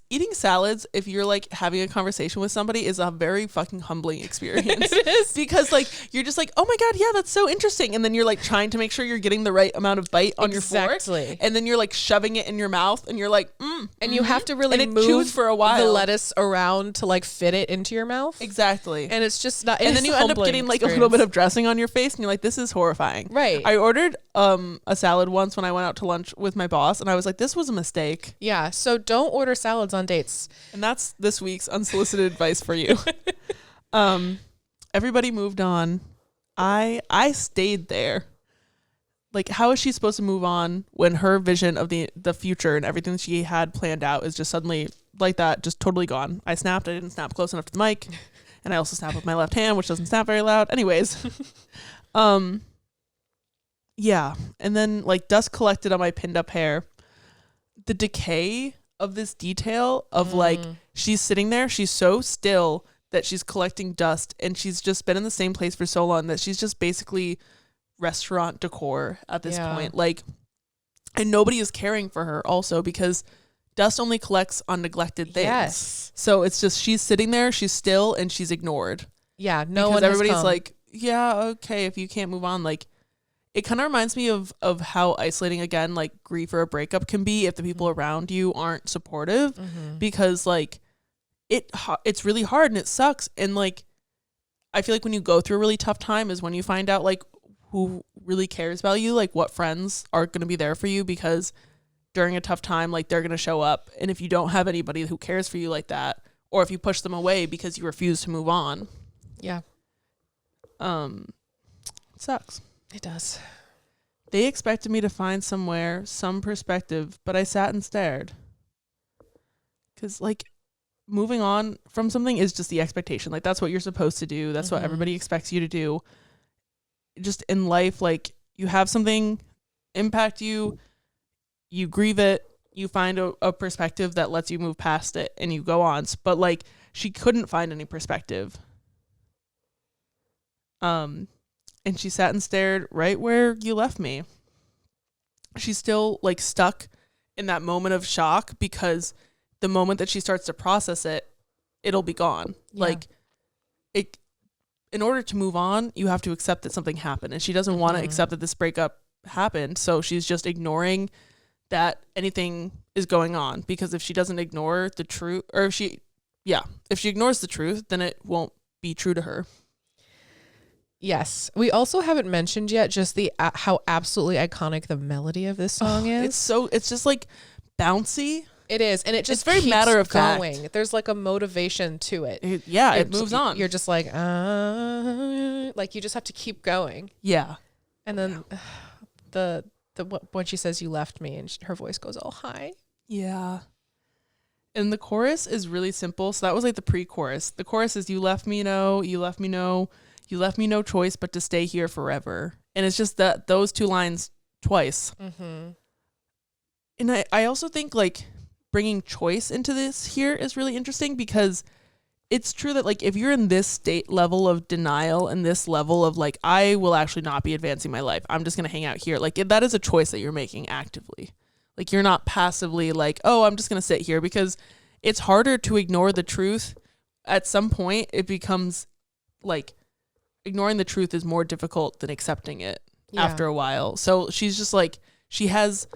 eating salads, if you're like having a conversation with somebody, is a very fucking humbling experience. It is. Because like, you're just like, oh my God, yeah, that's so interesting. And then you're like trying to make sure you're getting the right amount of bite on your fork. And then you're like shoving it in your mouth and you're like, And you have to really move for a while. The lettuce around to like fit it into your mouth. Exactly. And it's just not, and then you end up getting like a little bit of dressing on your face and you're like, this is horrifying. Right. I ordered a salad once when I went out to lunch with my boss and I was like, this was a mistake. Yeah. So don't order salads on dates. And that's this week's unsolicited advice for you. Everybody moved on. I stayed there. Like, how is she supposed to move on when her vision of the future and everything she had planned out is just suddenly like that, just totally gone? I snapped. I didn't snap close enough to the mic. And I also snapped with my left hand, which doesn't snap very loud. Anyways. Yeah. And then like dust collected on my pinned up hair. The decay of this detail of like, she's sitting there, she's so still that she's collecting dust and she's just been in the same place for so long that she's just basically restaurant decor at this point. Like, and nobody is caring for her also because dust only collects on neglected things. Yes. So it's just she's sitting there, she's still, and she's ignored. Yeah, no because one everybody's has come. like, yeah, okay, if you can't move on, like it kind of reminds me of how isolating, again, like grief or a breakup can be if the people around you aren't supportive, because like it's really hard and it sucks. And like I feel like when you go through a really tough time is when you find out like who really cares about you, like what friends are going to be there for you, because during a tough time, like they're going to show up. And if you don't have anybody who cares for you like that, or if you push them away because you refuse to move on, yeah, it sucks. It does. They expected me to find somewhere, some perspective, but I sat and stared. Because, like, moving on from something is just the expectation. Like, that's what you're supposed to do. That's what everybody expects you to do. Just in life, like, you have something impact you, you grieve it, you find a perspective that lets you move past it, and you go on. But, like, she couldn't find any perspective. And she sat and stared right where you left me. She's still like stuck in that moment of shock, because the moment that she starts to process it, it'll be gone. Yeah. Like it, in order to move on, you have to accept that something happened, and she doesn't want to accept that this breakup happened. So she's just ignoring that anything is going on, because if she doesn't ignore the truth, or if she ignores the truth, then it won't be true to her. Yes. We also haven't mentioned yet just the how absolutely iconic the melody of this song is. It's just like bouncy. It is, and it just it's very keeps matter of going. fact. There's like a motivation to it. It moves on. You're just like you just have to keep going. Yeah. And then when she says you left me, and her voice goes all high. Yeah. And the chorus is really simple. So that was like the pre-chorus. The chorus is, you left me no, you left me no. You left me no choice but to stay here forever. And it's just those two lines twice. And I also think like bringing choice into this here is really interesting, because it's true that like if you're in this state level of denial and this level of like, I will actually not be advancing my life, I'm just going to hang out here. Like that is a choice that you're making actively. Like you're not passively like, oh, I'm just going to sit here, because it's harder to ignore the truth. At some point it becomes like, ignoring the truth is more difficult than accepting it after a while. So she's just like, she has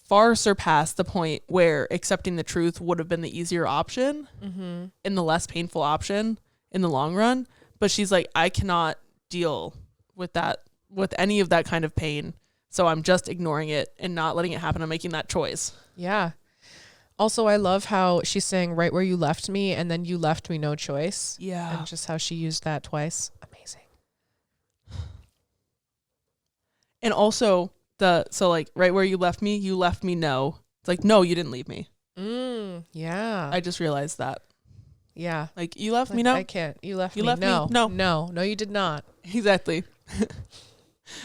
far surpassed the point where accepting the truth would have been the easier option and the less painful option in the long run. But she's like, I cannot deal with that, with any of that kind of pain. So I'm just ignoring it and not letting it happen. I'm making that choice. Yeah. Also, I love how she's saying right where you left me, and then you left me no choice. Yeah. And just how she used that twice. Amazing. And also like right where you left me no. It's like, no, you didn't leave me. Yeah. I just realized that. Yeah. Like, you left me no. I can't. You left me. Me? No. No, you did not. Exactly.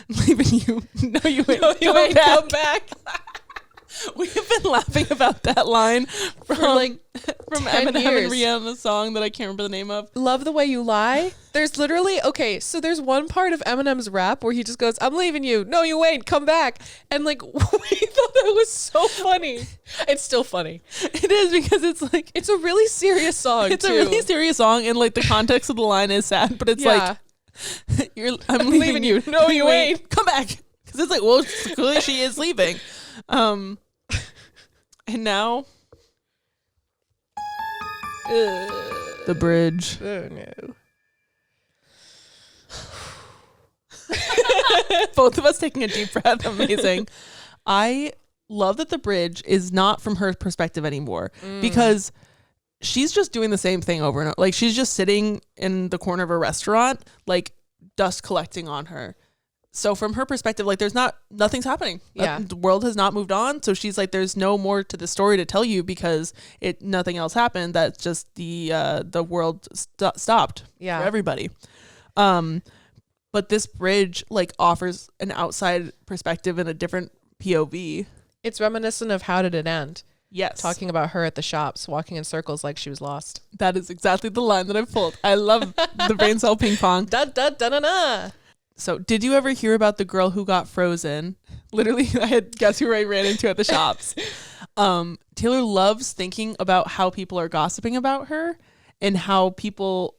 Leaving you. No, you ain't. No, you ain't come back. We have been laughing about that line from Eminem years. and Rihanna's song that I can't remember the name of. Love the Way You Lie. There's literally, so there's one part of Eminem's rap where he just goes, I'm leaving you. No, you ain't. Come back. And like, we thought that was so funny. It's still funny. It is, because it's like, it's a really serious song. It's a really serious song, and like the context of the line is sad, but it's like, I'm leaving you. No, you ain't. Come back. Because it's like, well, clearly she is leaving. And now the bridge. Oh no. Both of us taking a deep breath. Amazing. I love that the bridge is not from her perspective anymore, because she's just doing the same thing over and over. Like, she's just sitting in the corner of a restaurant, like dust collecting on her. So from her perspective, like nothing's happening. Yeah. The world has not moved on. So she's like, there's no more to the story to tell you, because nothing else happened. That's just the world stopped for everybody. But this bridge like offers an outside perspective and a different POV. It's reminiscent of How Did It End? Yes. Talking about her at the shops, walking in circles like she was lost. That is exactly the line that I pulled. I love the brain cell ping pong. Da da da da da. So did you ever hear about the girl who got frozen? Literally, I had guess who I ran into at the shops. Taylor loves thinking about how people are gossiping about her and how people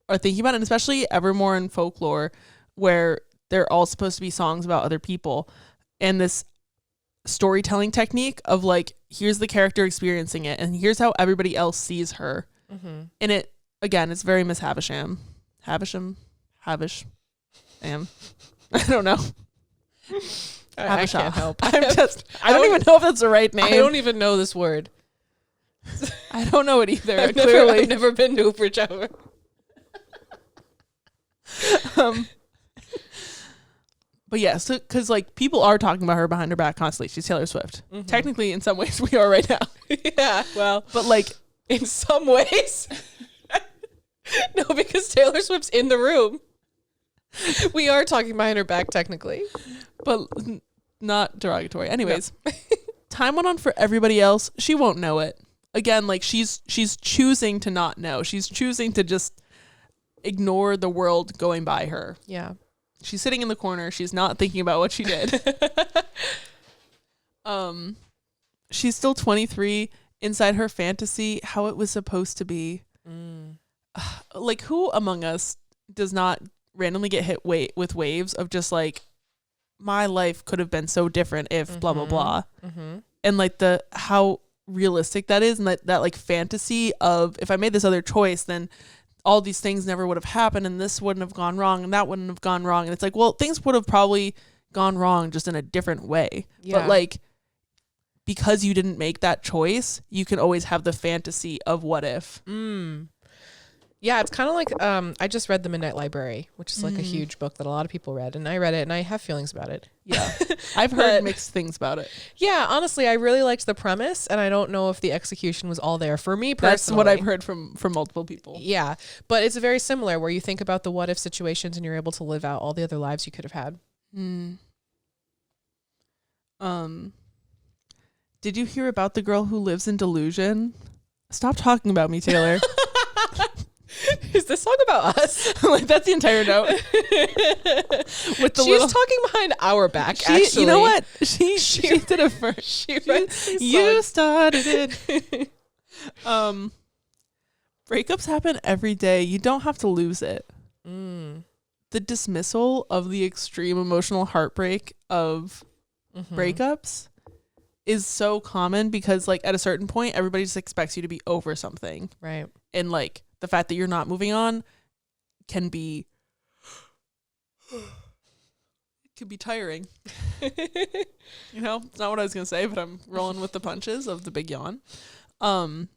are thinking about it, and especially Evermore and Folklore, where they're all supposed to be songs about other people. And this storytelling technique of like, here's the character experiencing it, and here's how everybody else sees her. Mm-hmm. And it, again, it's very Miss Havisham. I don't know. I can't help. I don't even know if that's the right name. I don't even know this word. I don't know it either. I've never been to a bridge hour. But yeah, so because like people are talking about her behind her back constantly. She's Taylor Swift. Mm-hmm. Technically, in some ways, we are right now. Yeah, well, but like in some ways, no, because Taylor Swift's in the room. We are talking behind her back, technically, but not derogatory. Anyways, no. Time went on for everybody else. She won't know it. Again, like she's choosing to not know. She's choosing to just ignore the world going by her. Yeah. She's sitting in the corner. She's not thinking about what she did. She's still 23 inside her fantasy, how it was supposed to be. Like, who among us does not randomly get hit with waves of just like, my life could have been so different if blah, blah, blah. Mm-hmm. And like how realistic that is. And that like fantasy of, if I made this other choice, then all these things never would have happened, and this wouldn't have gone wrong, and that wouldn't have gone wrong. And it's like, well, things would have probably gone wrong just in a different way. Yeah. But like, because you didn't make that choice, you can always have the fantasy of what if. Yeah, it's kind of like, I just read The Midnight Library, which is like a huge book that a lot of people read, and I read it and I have feelings about it. Yeah. I've heard mixed things about it. Yeah, honestly, I really liked the premise, and I don't know if the execution was all there for me personally. That's what I've heard from multiple people. Yeah, but it's very similar where you think about the what if situations and you're able to live out all the other lives you could have had. Did you hear about the girl who lives in delusion? Stop talking about me, Taylor. Is this song about us? Like, that's the entire note. With the talking behind our back, actually. You know what? She did it first. You started it. Breakups happen every day. You don't have to lose it. The dismissal of the extreme emotional heartbreak of breakups is so common because, like, at a certain point, everybody just expects you to be over something. Right. And, like, the fact that you're not moving on can be tiring. You know, it's not what I was gonna say, but I'm rolling with the punches of the big yawn. And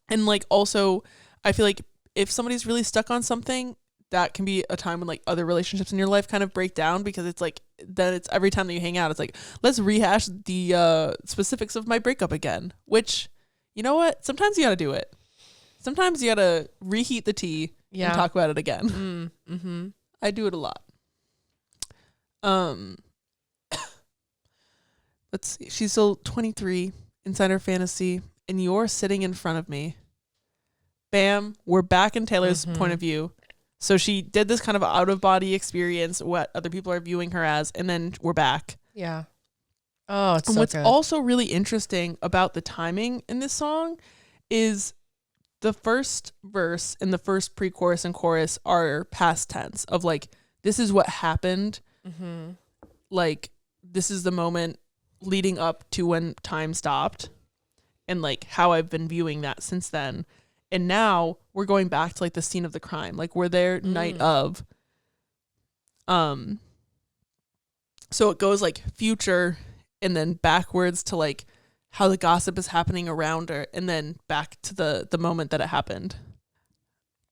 like, also, I feel like if somebody's really stuck on something, that can be a time when like other relationships in your life kind of break down, because it's like, then it's every time that you hang out, it's like, let's rehash the specifics of my breakup again, which, you know what, sometimes you gotta do it. Sometimes you gotta reheat the tea and talk about it again. I do it a lot. Let's see. She's still 23 inside her fantasy, and you're sitting in front of me. Bam. We're back in Taylor's point of view. So she did this kind of out of body experience, what other people are viewing her as, and then we're back. Yeah. Oh, it's and so what's good. also really interesting about the timing in this song is the first verse and the first pre-chorus and chorus are past tense of like, this is what happened. Like, this is the moment leading up to when time stopped, and like how I've been viewing that since then. And now we're going back to like the scene of the crime. Like, we're there night of. So it goes like future and then backwards to like how the gossip is happening around her, and then back to the moment that it happened.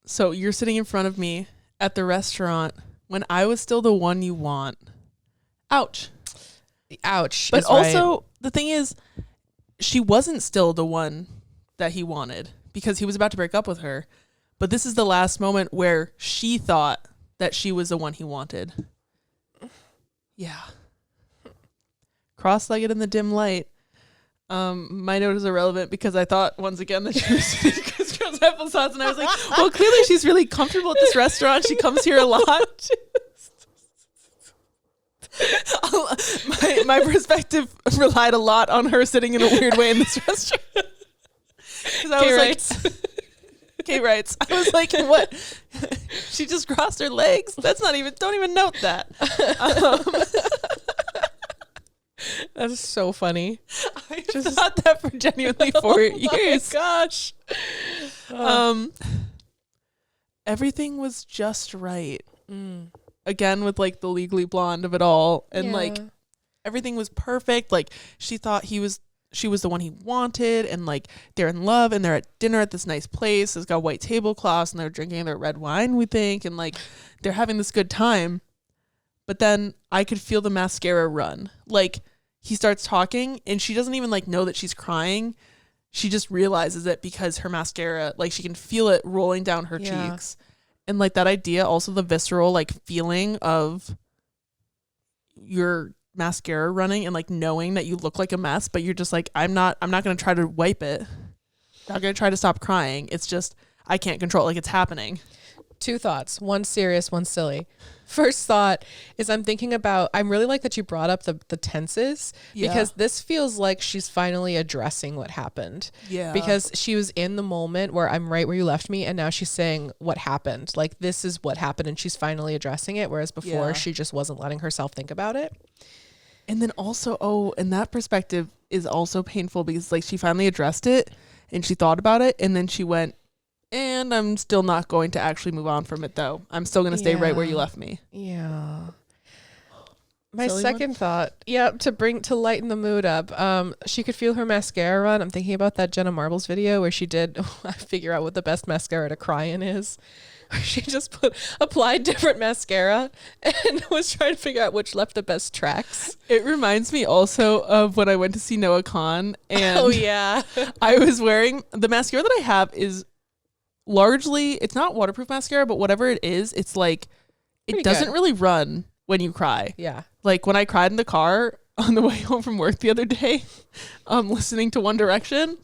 So you're sitting in front of me at the restaurant when I was still the one you want. Ouch. Ouch. But also, the thing is, she wasn't still the one that he wanted because he was about to break up with her. But this is the last moment where she thought that she was the one he wanted. Yeah. Cross-legged in the dim light. My note is irrelevant because I thought once again that she was eating Crisco's applesauce, and I was like, well, clearly she's really comfortable at this restaurant. She comes here a lot. my perspective relied a lot on her sitting in a weird way in this restaurant. Kate writes. I was like, what? She just crossed her legs? Don't even note that. That's so funny. I just thought that for genuinely 4 years. Oh my gosh. Everything was just right. Again, with like the Legally Blonde of it all. And like everything was perfect. Like she thought she was the one he wanted, and like they're in love and they're at dinner at this nice place. It's got white tablecloths and they're drinking their red wine, we think, and like they're having this good time. But then I could feel the mascara run. Like he starts talking and she doesn't even like know that she's crying. She just realizes it because her mascara, like she can feel it rolling down her cheeks. And like that idea, also the visceral like feeling of your mascara running and like knowing that you look like a mess, but you're just like, I'm not going to try to wipe it. Not going to try to stop crying. It's just, I can't control it. Like it's happening. 2 thoughts, one serious, one silly. First thought is I'm really like that you brought up the tenses, because this feels like she's finally addressing what happened. Yeah. Because she was in the moment where I'm right where you left me, and now she's saying what happened. Like this is what happened, and she's finally addressing it, whereas before she just wasn't letting herself think about it. And then also, and that perspective is also painful because like she finally addressed it and she thought about it, and then she went, and I'm still not going to actually move on from it though. I'm still going to stay right where you left me. Yeah. My second thought, to lighten the mood up, she could feel her mascara run. I'm thinking about that Jenna Marbles video where she did figure out what the best mascara to cry in is. She just applied different mascara and was trying to figure out which left the best tracks. It reminds me also of when I went to see Noah Khan, and I was wearing the mascara that I have is largely, it's not waterproof mascara, but whatever it is, it's like it doesn't really run when you cry. Yeah. Like when I cried in the car on the way home from work the other day, listening to One Direction,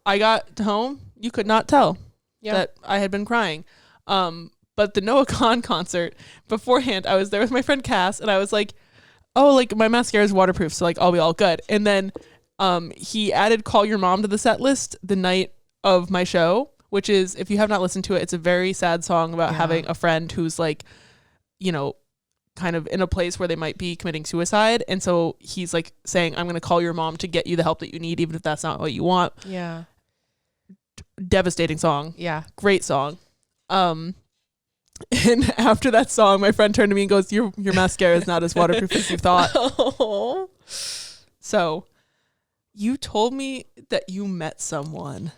I got home, you could not tell that I had been crying. But the Noah Khan concert beforehand, I was there with my friend Cass, and I was like, oh, like my mascara is waterproof, so like I'll be all good. And then he added Call Your Mom to the set list the night of my show, which is, if you have not listened to it, it's a very sad song about having a friend who's like, you know, kind of in a place where they might be committing suicide. And so he's like saying, I'm going to call your mom to get you the help that you need, even if that's not what you want. Yeah. Devastating song. Yeah. Great song. And after that song, my friend turned to me and goes, your mascara is not as waterproof as you thought. Oh. So you told me that you met someone.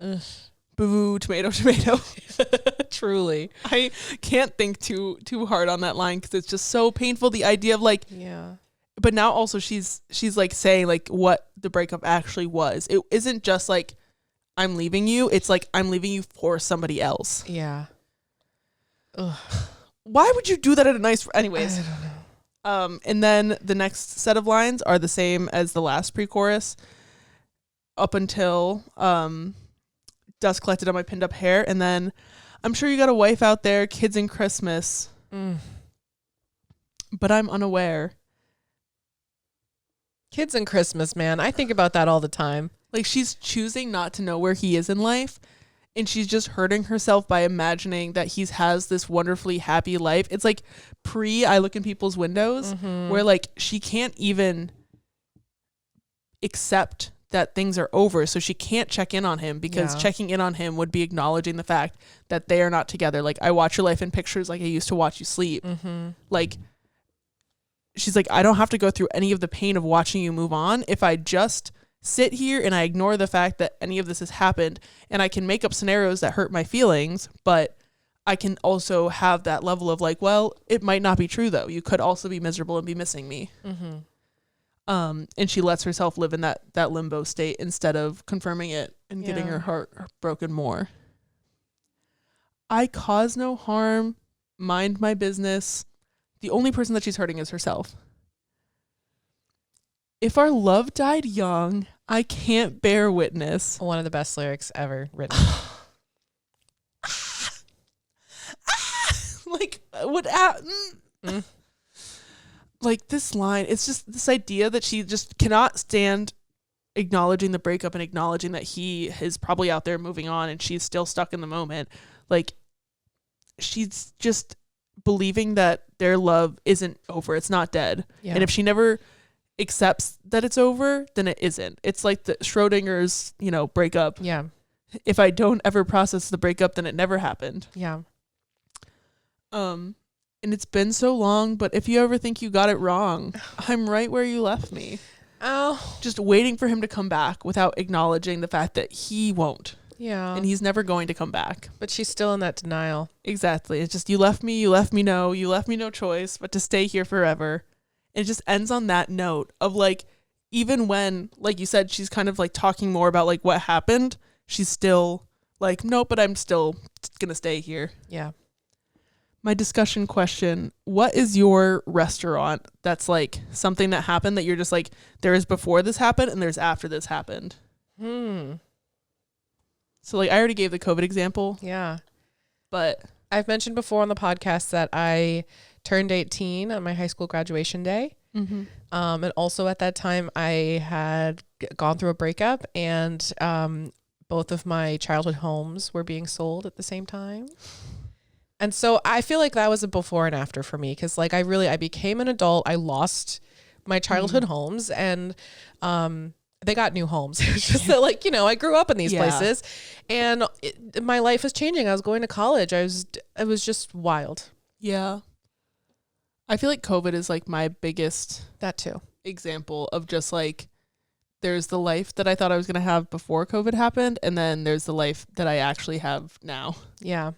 Ugh. Boo, tomato, tomato. Truly. I can't think too hard on that line because it's just so painful. The idea of like, but now also she's like saying like what the breakup actually was. It isn't just like, I'm leaving you. It's like, I'm leaving you for somebody else. Yeah. Ugh. Why would you do that at a nice, anyways. I don't know. And then the next set of lines are the same as the last pre-chorus up until, dust collected on my pinned up hair, and then I'm sure you got a wife out there, kids and Christmas, but I'm unaware. Kids and Christmas, man. I think about that all the time. Like she's choosing not to know where he is in life, and she's just hurting herself by imagining that he has this wonderfully happy life. It's like I look in people's windows where like she can't even accept that things are over, so she can't check in on him because checking in on him would be acknowledging the fact that they are not together. Like, I watch your life in pictures like I used to watch you sleep. Like, she's like, I don't have to go through any of the pain of watching you move on if I just sit here and I ignore the fact that any of this has happened, and I can make up scenarios that hurt my feelings, but I can also have that level of like, well, it might not be true though. You could also be miserable and be missing me. And she lets herself live in that limbo state instead of confirming it and getting her heart broken more. I cause no harm, mind my business. The only person that she's hurting is herself. If our love died young, I can't bear witness. One of the best lyrics ever written. Like, what? like this line, it's just this idea that she just cannot stand acknowledging the breakup and acknowledging that he is probably out there moving on and she's still stuck in the moment. Like, she's just believing that their love isn't over. It's not dead. Yeah. And if she never accepts that it's over, then it isn't. It's like the Schrodinger's, breakup. Yeah. If I don't ever process the breakup, then it never happened. Yeah. And it's been so long, but if you ever think you got it wrong, I'm right where you left me. Oh. Just waiting for him to come back without acknowledging the fact that he won't. Yeah. And he's never going to come back. But she's still in that denial. Exactly. It's just, you left me no choice but to stay here forever. And it just ends on that note of like, even when, like you said, she's kind of like talking more about like what happened, she's still like, nope, but I'm still going to stay here. Yeah. My discussion question, what is your restaurant that's like something that happened that you're just like, there is before this happened and there's after this happened? So like I already gave the COVID example. Yeah. But I've mentioned before on the podcast that I turned 18 on my high school graduation day. mm-hmm. And also at that time I had gone through a breakup and both of my childhood homes were being sold at the same time. And so I feel like that was a before and after for me. Cause like I became an adult. I lost my childhood homes and, they got new homes. It's just that like, I grew up in these places and my life was changing. I was going to college. It was just wild. Yeah. I feel like COVID is like my biggest That too. example of just like, there's the life that I thought I was going to have before COVID happened. And then there's the life that I actually have now. Yeah.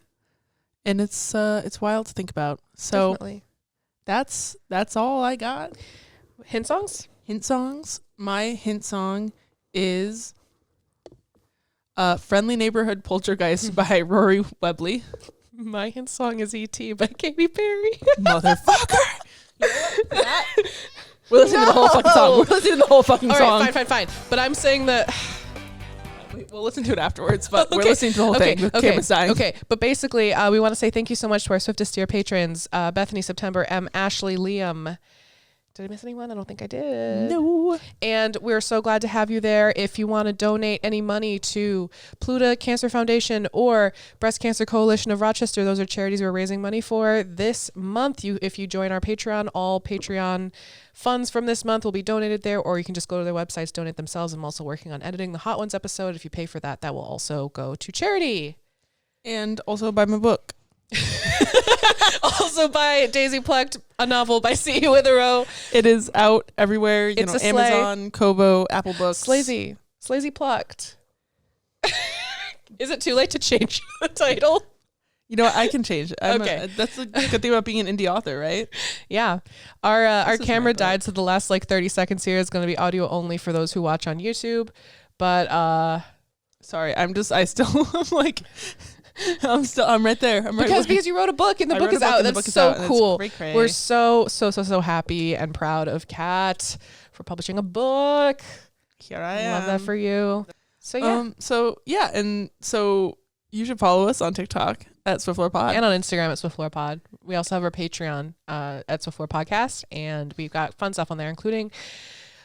And it's wild to think about. So Definitely. that's all I got. Hint songs? Hint songs. My hint song is Friendly Neighborhood Poltergeist by Rory Webley. My hint song is E.T. by Katy Perry. Motherfucker. We're listening to the whole fucking song. We're listening to the whole fucking All song. right, fine. But I'm saying that... We'll listen to it afterwards, but we're listening to the whole thing. The camera's dying. Okay, but basically, we want to say thank you so much to our Swiftest tier patrons, Bethany, September, M, Ashley, Liam. Did I miss anyone? I don't think I did. No. And we're so glad to have you there. If you want to donate any money to PLUCKED Cancer Foundation or Breast Cancer Coalition of Rochester, those are charities we're raising money for this month. If you join our Patreon, all Patreon funds from this month will be donated there, or you can just go to their websites, donate themselves. I'm also working on editing the Hot Ones episode. If you pay for that, that will also go to charity. And also buy my book. Also buy Daisy Plucked, a novel by C.E. Witherow. It is out everywhere. It's a Amazon, Kobo, Apple Books. Slazy Plucked. Is it too late to change the title? You know what? I can change it. Okay. That's the good thing about being an indie author, right? Yeah. Our is camera my book. died, so the last like 30 seconds here is going to be audio only for those who watch on YouTube. But sorry, I'm like, I'm right there. because you wrote a book and the book is out. That's so cool. We're so happy and proud of Kat for publishing a book. Here I am. Love that for you. So yeah. And so you should follow us on TikTok at Swiftlore Pod. And on Instagram at Swiftlore Pod. We also have our Patreon at Swiftlore Podcast, and we've got fun stuff on there, including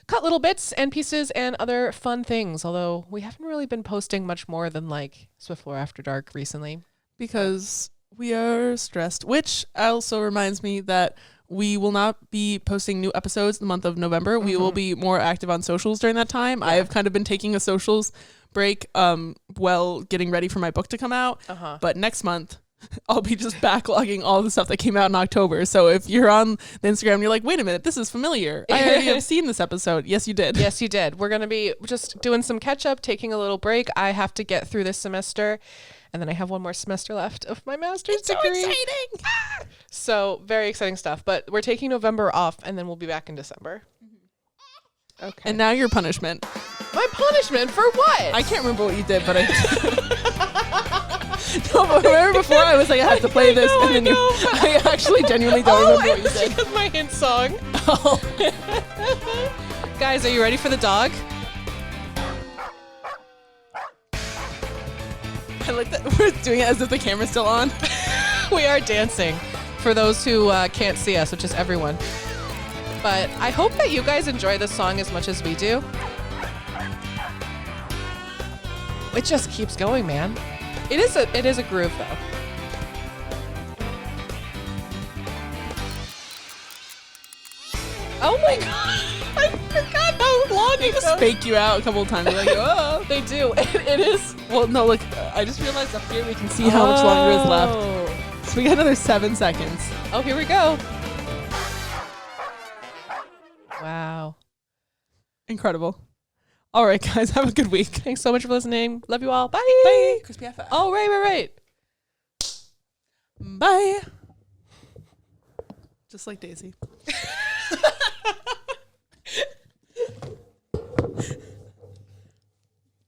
cut little bits and pieces and other fun things. Although we haven't really been posting much more than like Swiftlore After Dark recently. Because we are stressed, which also reminds me that we will not be posting new episodes in the month of November. We will be more active on socials during that time. Yeah. I have kind of been taking a socials break while getting ready for my book to come out. But next month, I'll be just backlogging all the stuff that came out in October. So if you're on the Instagram and you're like, wait a minute, this is familiar. I already have seen this episode. Yes, you did. Yes, you did. We're going to be just doing some catch up, taking a little break. I have to get through this semester. And then I have one more semester left of my master's degree. So exciting. So very exciting stuff. But we're taking November off, and then we'll be back in December. Okay. And now your punishment. My punishment for what? I can't remember what you did, but no, but remember before I was like, I have to play this, and then I actually genuinely don't remember what you did. Because my hint song. Oh. Guys, are you ready for the dog? I like that we're doing it as if the camera's still on. We are dancing for those who can't see us, which is everyone. But I hope that you guys enjoy this song as much as we do. It just keeps going, man. It is a groove though. Oh my god! I forgot how long They it just goes. fake you out a couple of times. They're like, oh. They do. It is. Well, no, look, I just realized up here we can see how much longer is left. So we got another 7 seconds. Oh, here we go. Wow. Incredible. All right, guys, have a good week. Thanks so much for listening. Love you all. Bye. Bye. Crispy FF. Oh, right. Bye. Just like Daisy.